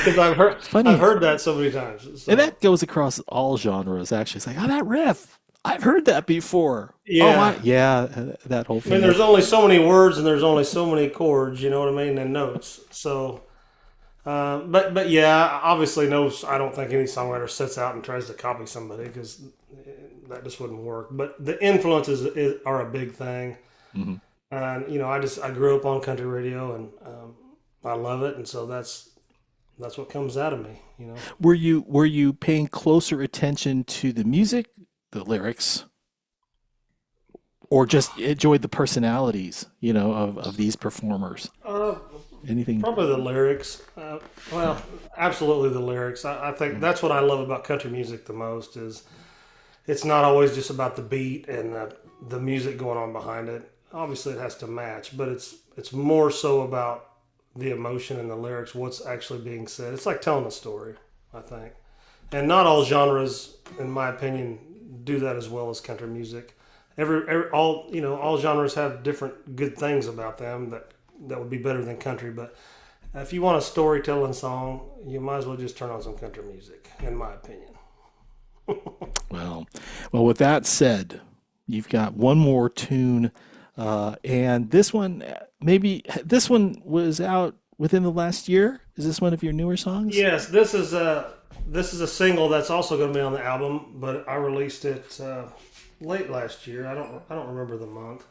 Because I've heard that so many times. So. And that goes across all genres. Actually, it's like, oh, that riff, I've heard that before. Yeah, that whole I thing. mean, there's only so many words and there's only so many chords. You know what I mean? And notes. So, but yeah, obviously, no. I don't think any songwriter sets out and tries to copy somebody because that just wouldn't work. But the influences are a big thing. Mm-hmm. And I grew up on country radio and I love it, and so that's what comes out of me. Were you paying closer attention to the music, the lyrics, or just enjoyed the personalities, of these performers? Anything? Probably the lyrics. Well, absolutely the lyrics. I think that's what I love about country music the most is it's not always just about the beat and the music going on behind it. Obviously, it has to match, but it's more so about the emotion and the lyrics, what's actually being said. It's like telling a story, I think. And not all genres, in my opinion, do that as well as country music. All genres have different good things about them that would be better than country. But if you want a storytelling song, you might as well just turn on some country music, in my opinion. Well, with that said, you've got one more tune, and this one was out within the last year. Is this one of your newer songs? Yes, this is a single that's also going to be on the album, but I released it late last year. I don't remember the month,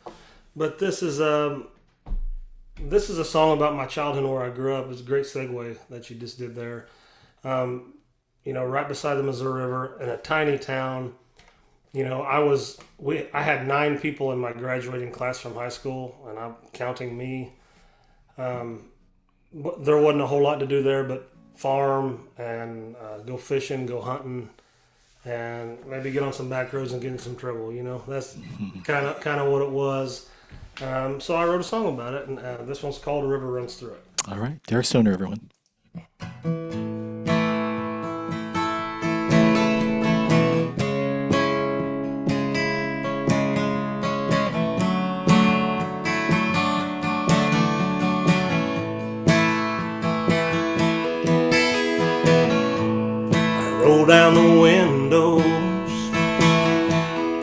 but this is a song about my childhood and where I grew up. It's a great segue that you just did there. Right beside the Missouri River in a tiny town. I had 9 people in my graduating class from high school, and I'm counting me. There wasn't a whole lot to do there, but farm and go fishing, go hunting, and maybe get on some back roads and get in some trouble. That's kind of what it was. So I wrote a song about it, and this one's called "A River Runs Through It." All right, Derek Stoner, everyone. Roll down the windows,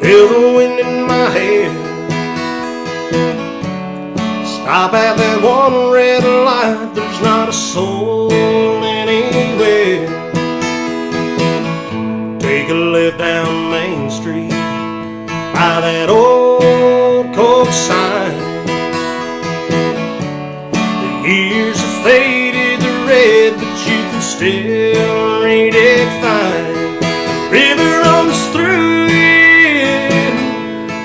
feel the wind in my hair. Stop at that one red light, there's not a soul anywhere. Take a left down Main Street by that old Coke sign. The years have faded the red, but you can still read it fine. River runs through it.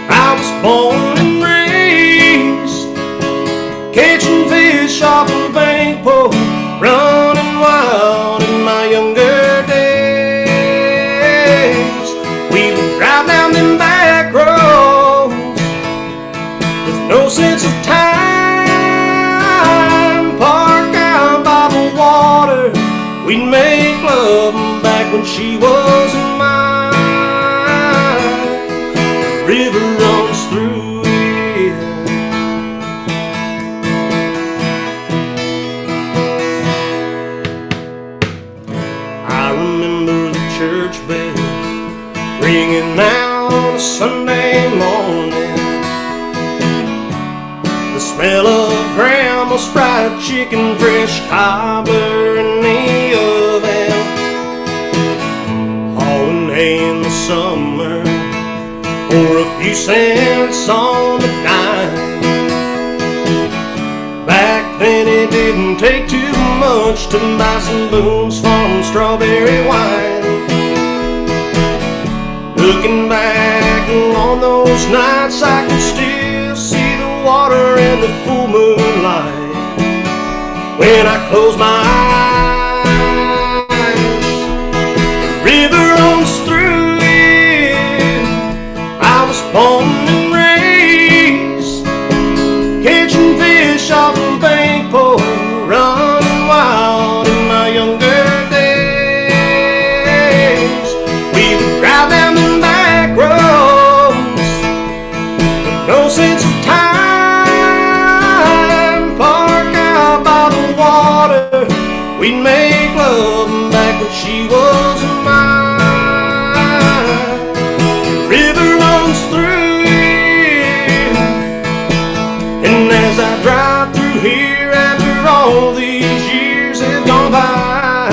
I was born and raised catching fish off a bank pole, running wild in my younger days. We would drive down them back roads with no sense of time. Park out by the water, we'd make love back when she was mine. The river runs through it. I remember the church bells ringing out on a Sunday morning. The smell of grandma's fried chicken, fresh cobbler in the oven. Hauling hay in the summer for a few cents on the dime. Back then it didn't take too much to buy some Boone's Farm strawberry wine. Look Looking back on those nights, I can still see the water in the full moonlight. When I close my eyes, the river runs through it. I was born and raised, catching fish off the bank pole, running wild in my younger days. We would drive down the back roads with no sense of time, park out by the water. We'd make love back when she was mine. The river runs through it, and as I drive through here after all these years have gone by,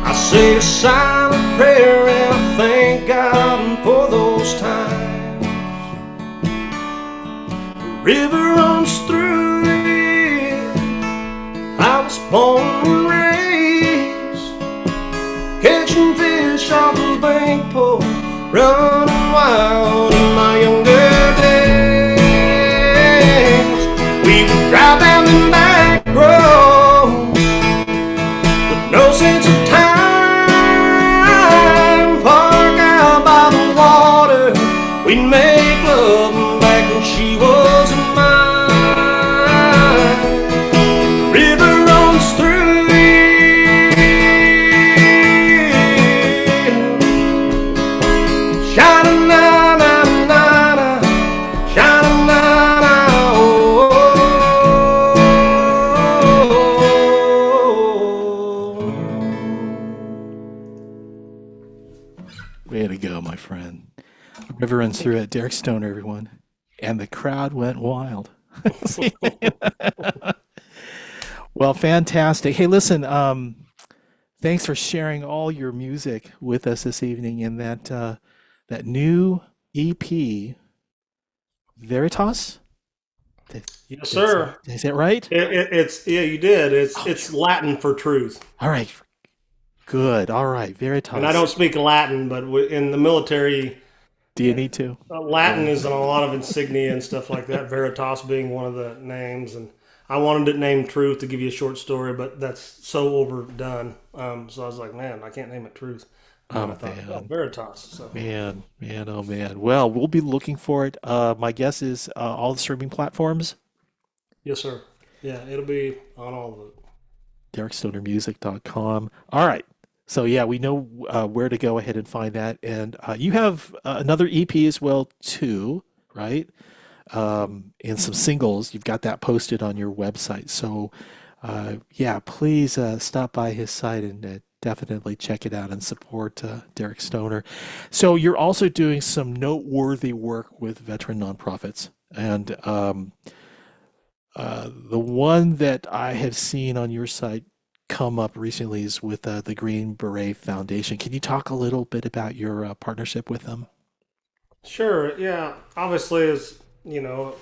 I say a silent prayer and I thank God for those times. The river runs through it. I was born and raised, catching fish off the bank pole, running wild in my younger days. We would drive down the back roads with no sense of time, park out by the water. We'd make love back when she was mine. River runs through it. Sha-na-na-na-na-na, sha-na-na-na, oh. Way to go, my friend. River runs through it. Derek Stoner, everyone. And the crowd went wild. Well, fantastic. Hey, listen, thanks for sharing all your music with us this evening in that new EP, Veritas? Did, Yes, did, sir. is that right? It's yeah, you did. Oh, It's Latin for truth, all right. Good. All right. and I Veritas. don't speak Latin, but in the military, Do you need to? Latin Yeah. is in a lot of insignia and stuff like that. Veritas being one of the names, and I wanted it named Truth to give you a short story, but that's so overdone. So I was like, man, I can't name it Truth. And then I Oh, thought, oh, man. Veritas. So Man, oh man. Well, we'll be looking for it. My guess is all the streaming platforms, yes, sir. Yeah, it'll be on all of it. derekstonermusic.com. All right. So yeah, we know where to go ahead and find that. And you have another EP as well too, right? And some singles. You've got that posted on your website. So yeah, please stop by his site and definitely check it out and support Derek Stoner. So you're also doing some noteworthy work with veteran nonprofits. And the one that I have seen on your site come up recently is with the Green Beret Foundation. Can you talk a little bit about your partnership with them? Sure. Yeah. Obviously, as you know,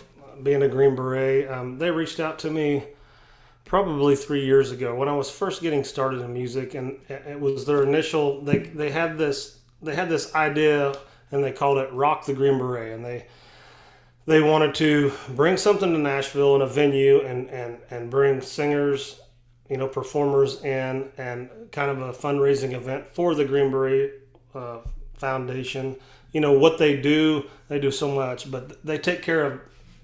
being a Green Beret, they reached out to me probably 3 years ago when I was first getting started in music, and it was their initial. They had this idea, and they called it Rock the Green Beret, and they wanted to bring something to Nashville in a venue and bring singers, performers in, and kind of a fundraising event for the Green Beret Foundation. What they do so much, but they take care of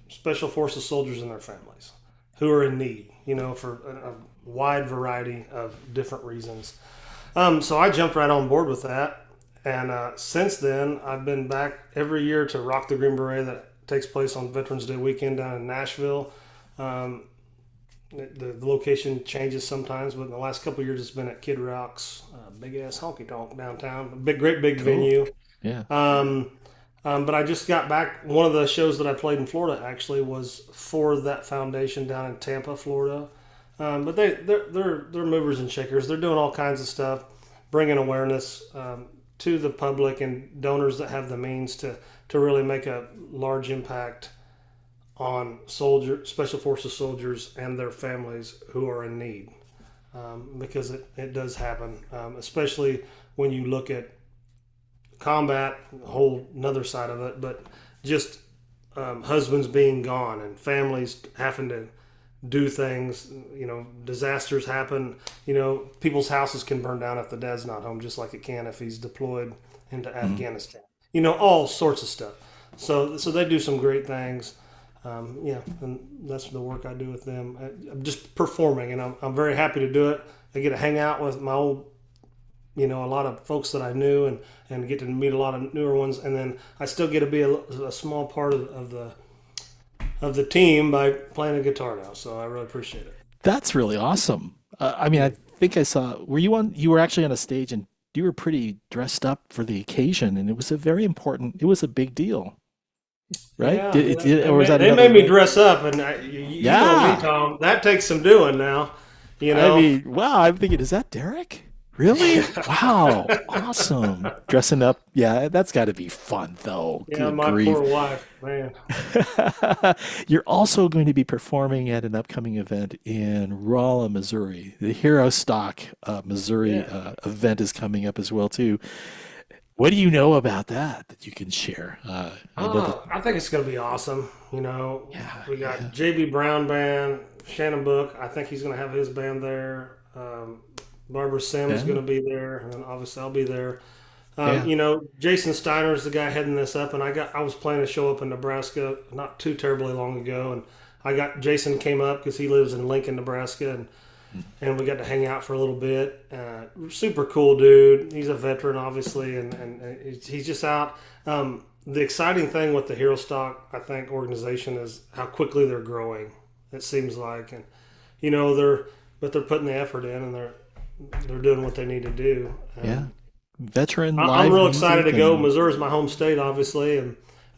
special forces soldiers and their families who are in need, for a wide variety of different reasons. So I jumped right on board with that. And since then, I've been back every year to Rock the Green Beret that takes place on Veterans Day weekend down in Nashville. The location changes sometimes, but in the last couple of years, it's been at Kid Rock's big ass honky tonk downtown. Great big Cool. venue. Yeah. But I just got back. One of the shows that I played in Florida actually was for that foundation down in Tampa, Florida. But they're movers and shakers. They're doing all kinds of stuff, bringing awareness to the public and donors that have the means to really make a large impact on special forces soldiers and their families who are in need. Because it does happen, especially when you look at combat, a whole another side of it, but just husbands being gone and families having to do things. Disasters happen. People's houses can burn down if the dad's not home, just like it can if he's deployed into Afghanistan. All sorts of stuff. So they do some great things. Yeah, and that's the work I do with them. I'm just performing, and I'm very happy to do it. I get to hang out with my old, a lot of folks that I knew, and get to meet a lot of newer ones, and then I still get to be a small part of the team by playing a guitar now. So I really appreciate it. That's really awesome. I mean, I think I saw, you were actually on a stage and you were pretty dressed up for the occasion, and it was it was a big deal, right? Yeah, Or was that they another made me event? dress up, and you know me, Yeah. Tom. That takes some doing now. You I know. mean, wow, I'm thinking, is that Derek? Really? Wow. Awesome. Dressing up. Yeah, that's got to be fun, though. Yeah, Good my grief. poor wife, man. You're also going to be performing at an upcoming event in Rolla, Missouri. The Hero Stock, Missouri Yeah. event is coming up as well, too. What do you know about that you can share? I know that. I think it's going to be awesome. Yeah, We yeah, got JB Brown Band, Shannon Book. I think he's going to have his band there. Barbara Sims is yeah, going to be there, and then obviously I'll be there. yeah. Jason Steiner is the guy heading this up, and I was planning to show up in Nebraska not too terribly long ago, and Jason came up because he lives in Lincoln, Nebraska, and we got to hang out for a little bit. Super cool dude. He's a veteran, obviously, and he's just out. The exciting thing with the Hero Stock, I think, organization is how quickly they're growing. It seems like, and they're putting the effort in, and they're doing what they need to do. Yeah. Veteran I'm live real excited music to go. and Missouri's my home state, obviously, and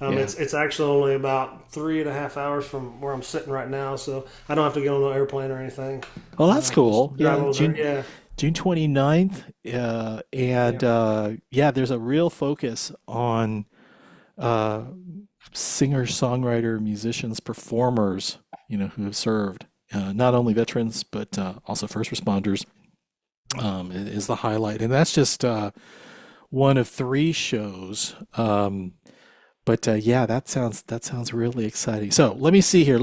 yeah. it's actually only about 3.5 hours from where I'm sitting right now, so I don't have to get on an airplane or anything. Well, that's Just cool. drive Yeah, over. Yeah, June 29th. And yeah, yeah, there's a real focus on uh, singer, songwriter, musicians, performers, who have served, not only veterans, but also first responders, is the highlight. And that's just one of three shows. But yeah, that sounds really exciting. So let me see here.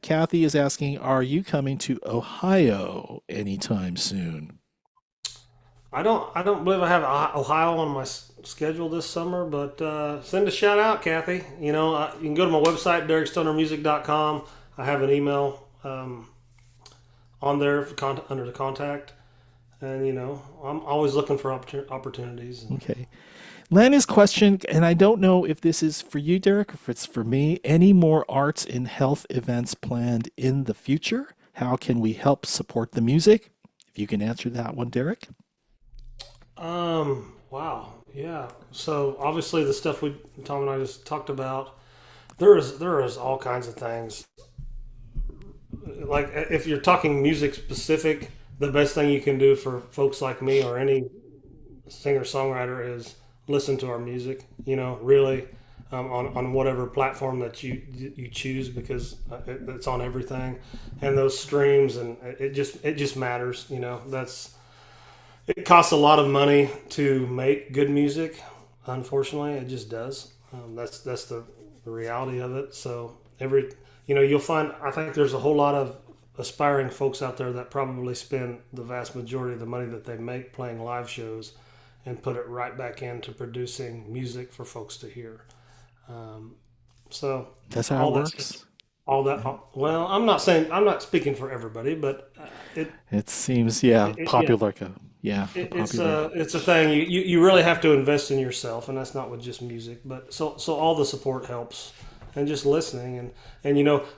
Kathy is asking, are you coming to Ohio anytime soon? I don't believe I have Ohio on my schedule this summer, but send a shout out, Kathy. You can go to my website, DerekStonerMusic.com. I have an email on there under the contact, and I'm always looking for opportunities. Okay. Lana's question, and I don't know if this is for you, Derek, or if it's for me. Any more arts and health events planned in the future? How can we help support the music? If you can answer that one, Derek. Wow, yeah. So obviously the stuff Tom and I just talked about, there is all kinds of things. Like if you're talking music specific, the best thing you can do for folks like me or any singer songwriter is listen to our music. Really, on whatever platform that you choose, because it's on everything, and those streams, and it just matters. It costs a lot of money to make good music. Unfortunately, it just does. That's the reality of it. So you'll find. I think there's a whole lot of aspiring folks out there that probably spend the vast majority of the money that they make playing live shows and put it right back into producing music for folks to hear. Um, so That's how it all that works. all that. Well, I'm not speaking for everybody, but it, It seems, yeah, yeah, popular. Yeah, a popular. it's a thing. You really have to invest in yourself, and that's not with just music. But so all the support helps, and just listening, and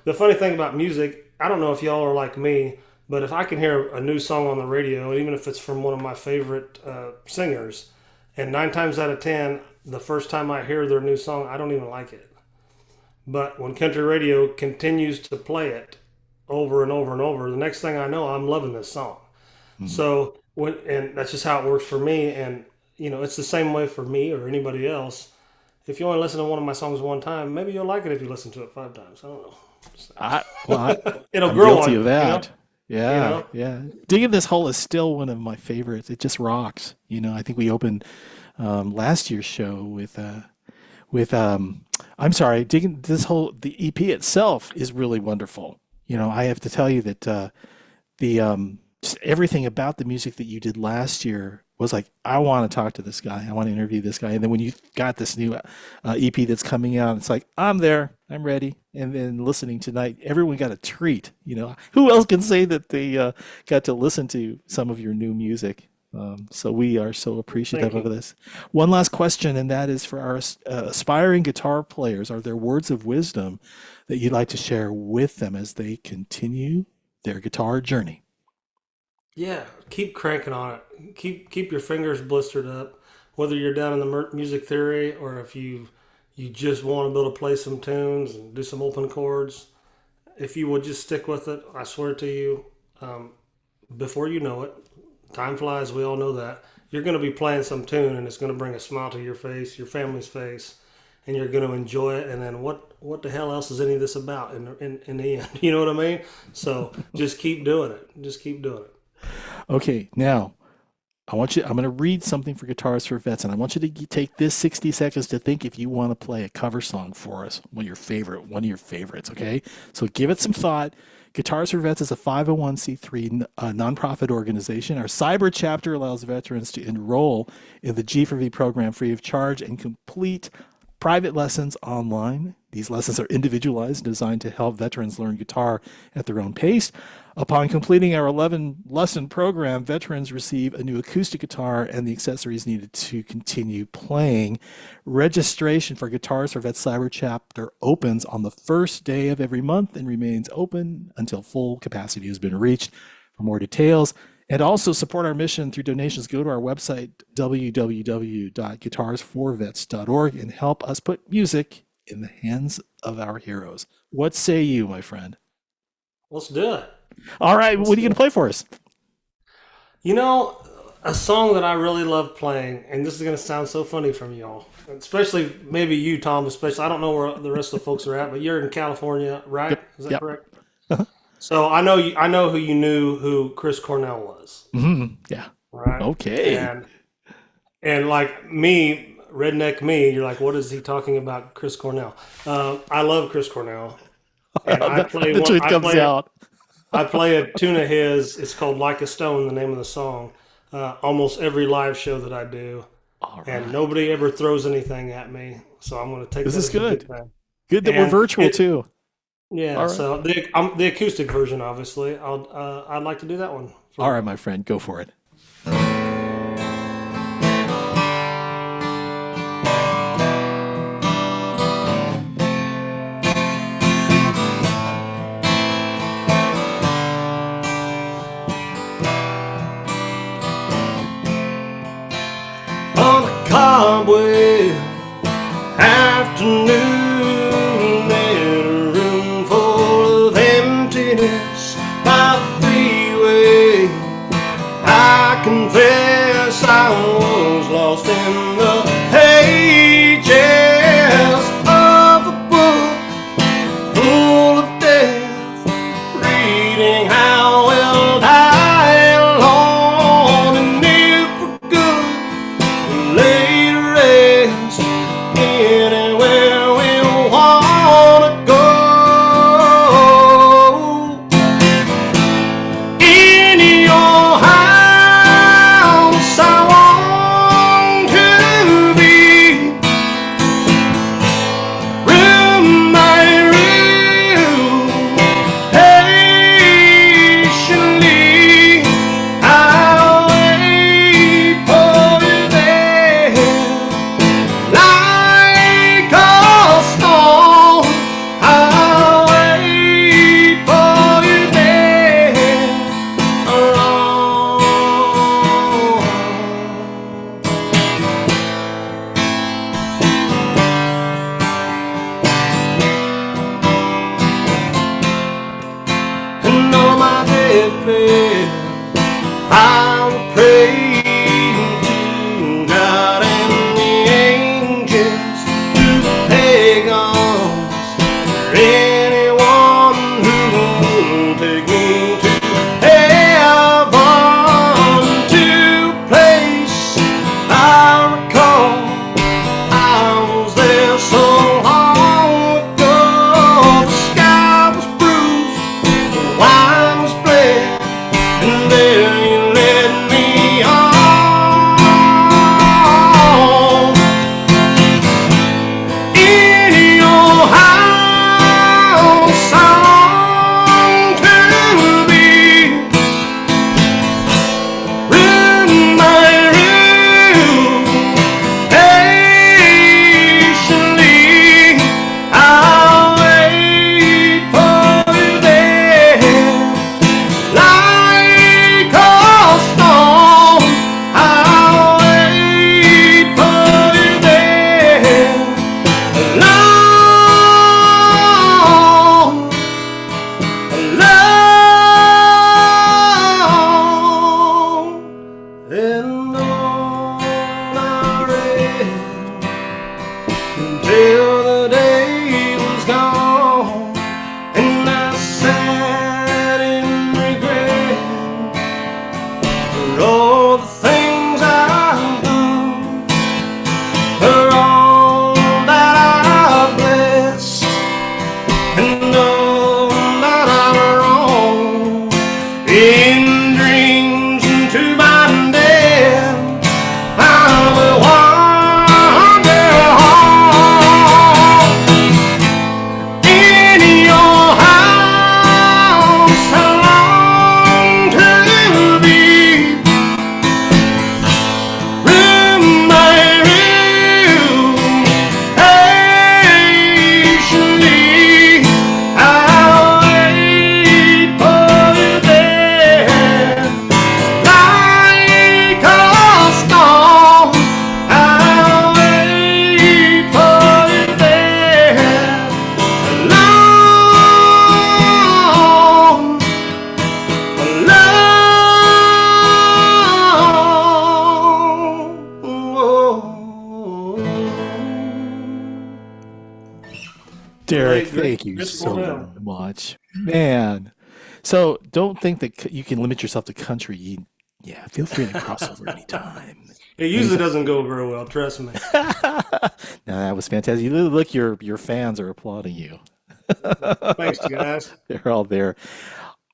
the funny thing about music, I don't know if y'all are like me, but if I can hear a new song on the radio, even if it's from one of my favorite singers, and 9 times out of 10, the first time I hear their new song, I don't even like it. But when country radio continues to play it over and over and over, the next thing I know, I'm loving this song. Mhm. So and that's just how it works for me. And it's the same way for me or anybody else. If you only listen to one of my songs one time, maybe you'll like it if you listen to it 5 times. I don't know. It'll I'm grow guilty on of you. that. You Yeah, know. yeah. Digging this hole is still one of my favorites. It just rocks. I think we opened last year's show with I'm sorry, digging this whole the EP itself is really wonderful. You know, I have to tell you that the just everything about the music that you did last year was like, I want to talk to this guy. I want to interview this guy. And then when you got this new EP that's coming out, it's like, I'm there, I'm ready. And then listening tonight, everyone got a treat. You know, who else can say that they got to listen to some of your new music? So we are so appreciative Thank of you. this. One last question, and that is for our aspiring guitar players. Are there words of wisdom that you'd like to share with them as they continue their guitar journey? Yeah, keep cranking on it. Keep your fingers blistered up. Whether you're down in the music theory or if you just want to be able to play some tunes and do some open chords, if you would just stick with it, I swear to you, um, before you know it, time flies. We all know that you're going to be playing some tune and it's going to bring a smile to your face, your family's face, and you're going to enjoy it. And then what the hell else is any of this about in the end? You know what I mean? So just keep doing it. Just keep doing it. Okay, now I'm going to read something for Guitars for Vets, and I want you to take this 60 seconds to think if you want to play a cover song for us, one of your favorites, okay? So give it some thought. Guitars for Vets is a 501c3 nonprofit organization. Our cyber chapter allows veterans to enroll in the G4V program free of charge and complete private lessons online. These lessons are individualized and designed to help veterans learn guitar at their own pace. Upon completing our 11 lesson program, veterans receive a new acoustic guitar and the accessories needed to continue playing. Registration for Guitars for Vets Cyber Chapter opens on the first day of every month and remains open until full capacity has been reached. For more details and also support our mission through donations, go to our website, www.guitarsforvets.org, and help us put music in the hands of our heroes. What say you, my friend? Let's do it. All right, Let's what are you do going to it. play for us? You know, a song that I really love playing, and this is going to sound so funny from y'all, especially maybe you, Tom, especially. I don't know where the rest of the folks are at, but you're in California, right? Yep, Is that yep. correct? So I know I know who you knew who Chris Cornell was, Yeah. right? Okay. And like me, redneck me, you're like, what is he talking about, Chris Cornell? I love Chris Cornell, and The truth comes out. I play a tune of his. It's called "Like a Stone," the name of the song. Almost every live show that I do, All and right. nobody ever throws anything at me, so I'm going to take This that is as a good good. thing. Good that we're And virtual it, too. yeah, All right. so the acoustic version, obviously, I'd like to do that one for All right, y'all. my friend, go for it. On a cobweb afternoon in a room full of emptiness by the freeway, I confess I was lost in the pages of a book full of death, reading how we'll die alone and live for good, lay to rest anywhere we wanna go. In your house, I want to be, room by room, patiently. I'll wait for you there, like a storm. I'll wait for you there, alone. And on my deathbed, I will pray to God and the angels, to the pagans, or anyone who will take me to heaven, to a place I recall Derek, thank you Good for so him. much. Man. So don't think that you can limit yourself to country. Yeah, feel free to cross over anytime. It usually Anytime. doesn't go very well. Trust me. No, that was fantastic. You look, your fans are applauding you. Thanks, guys. They're all there.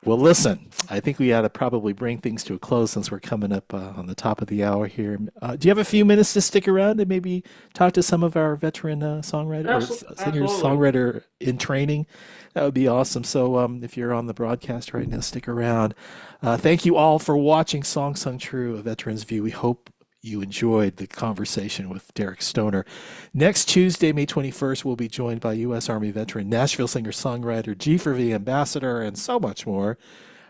Well, listen, I think we ought to probably bring things to a close since we're coming up on the top of the hour here. Do you have a few minutes to stick around and maybe talk to some of our veteran songwriter or singer Absolutely. songwriter in training? That would be awesome. So, if you're on the broadcast right now, stick around. Thank you all for watching Song Sung True, a Veterans View. We hope you enjoyed the conversation with Derek Stoner. Next Tuesday, May 21st, we'll be joined by U.S. Army veteran, Nashville singer-songwriter, G4V ambassador, and so much more.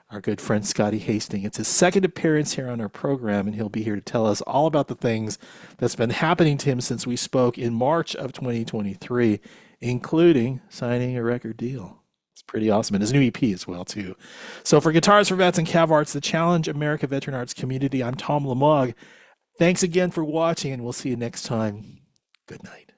Our good friend Scotty Hastings. It's his second appearance here on our program, and he'll be here to tell us all about the things that's been happening to him since we spoke in March of 2023, including signing a record deal. It's pretty awesome. And his new EP as well, too. So for Guitars for Vets and Cav Arts, the Challenge America Veteran Arts Community, I'm Tom Lamog. Thanks again for watching, and we'll see you next time. Good night.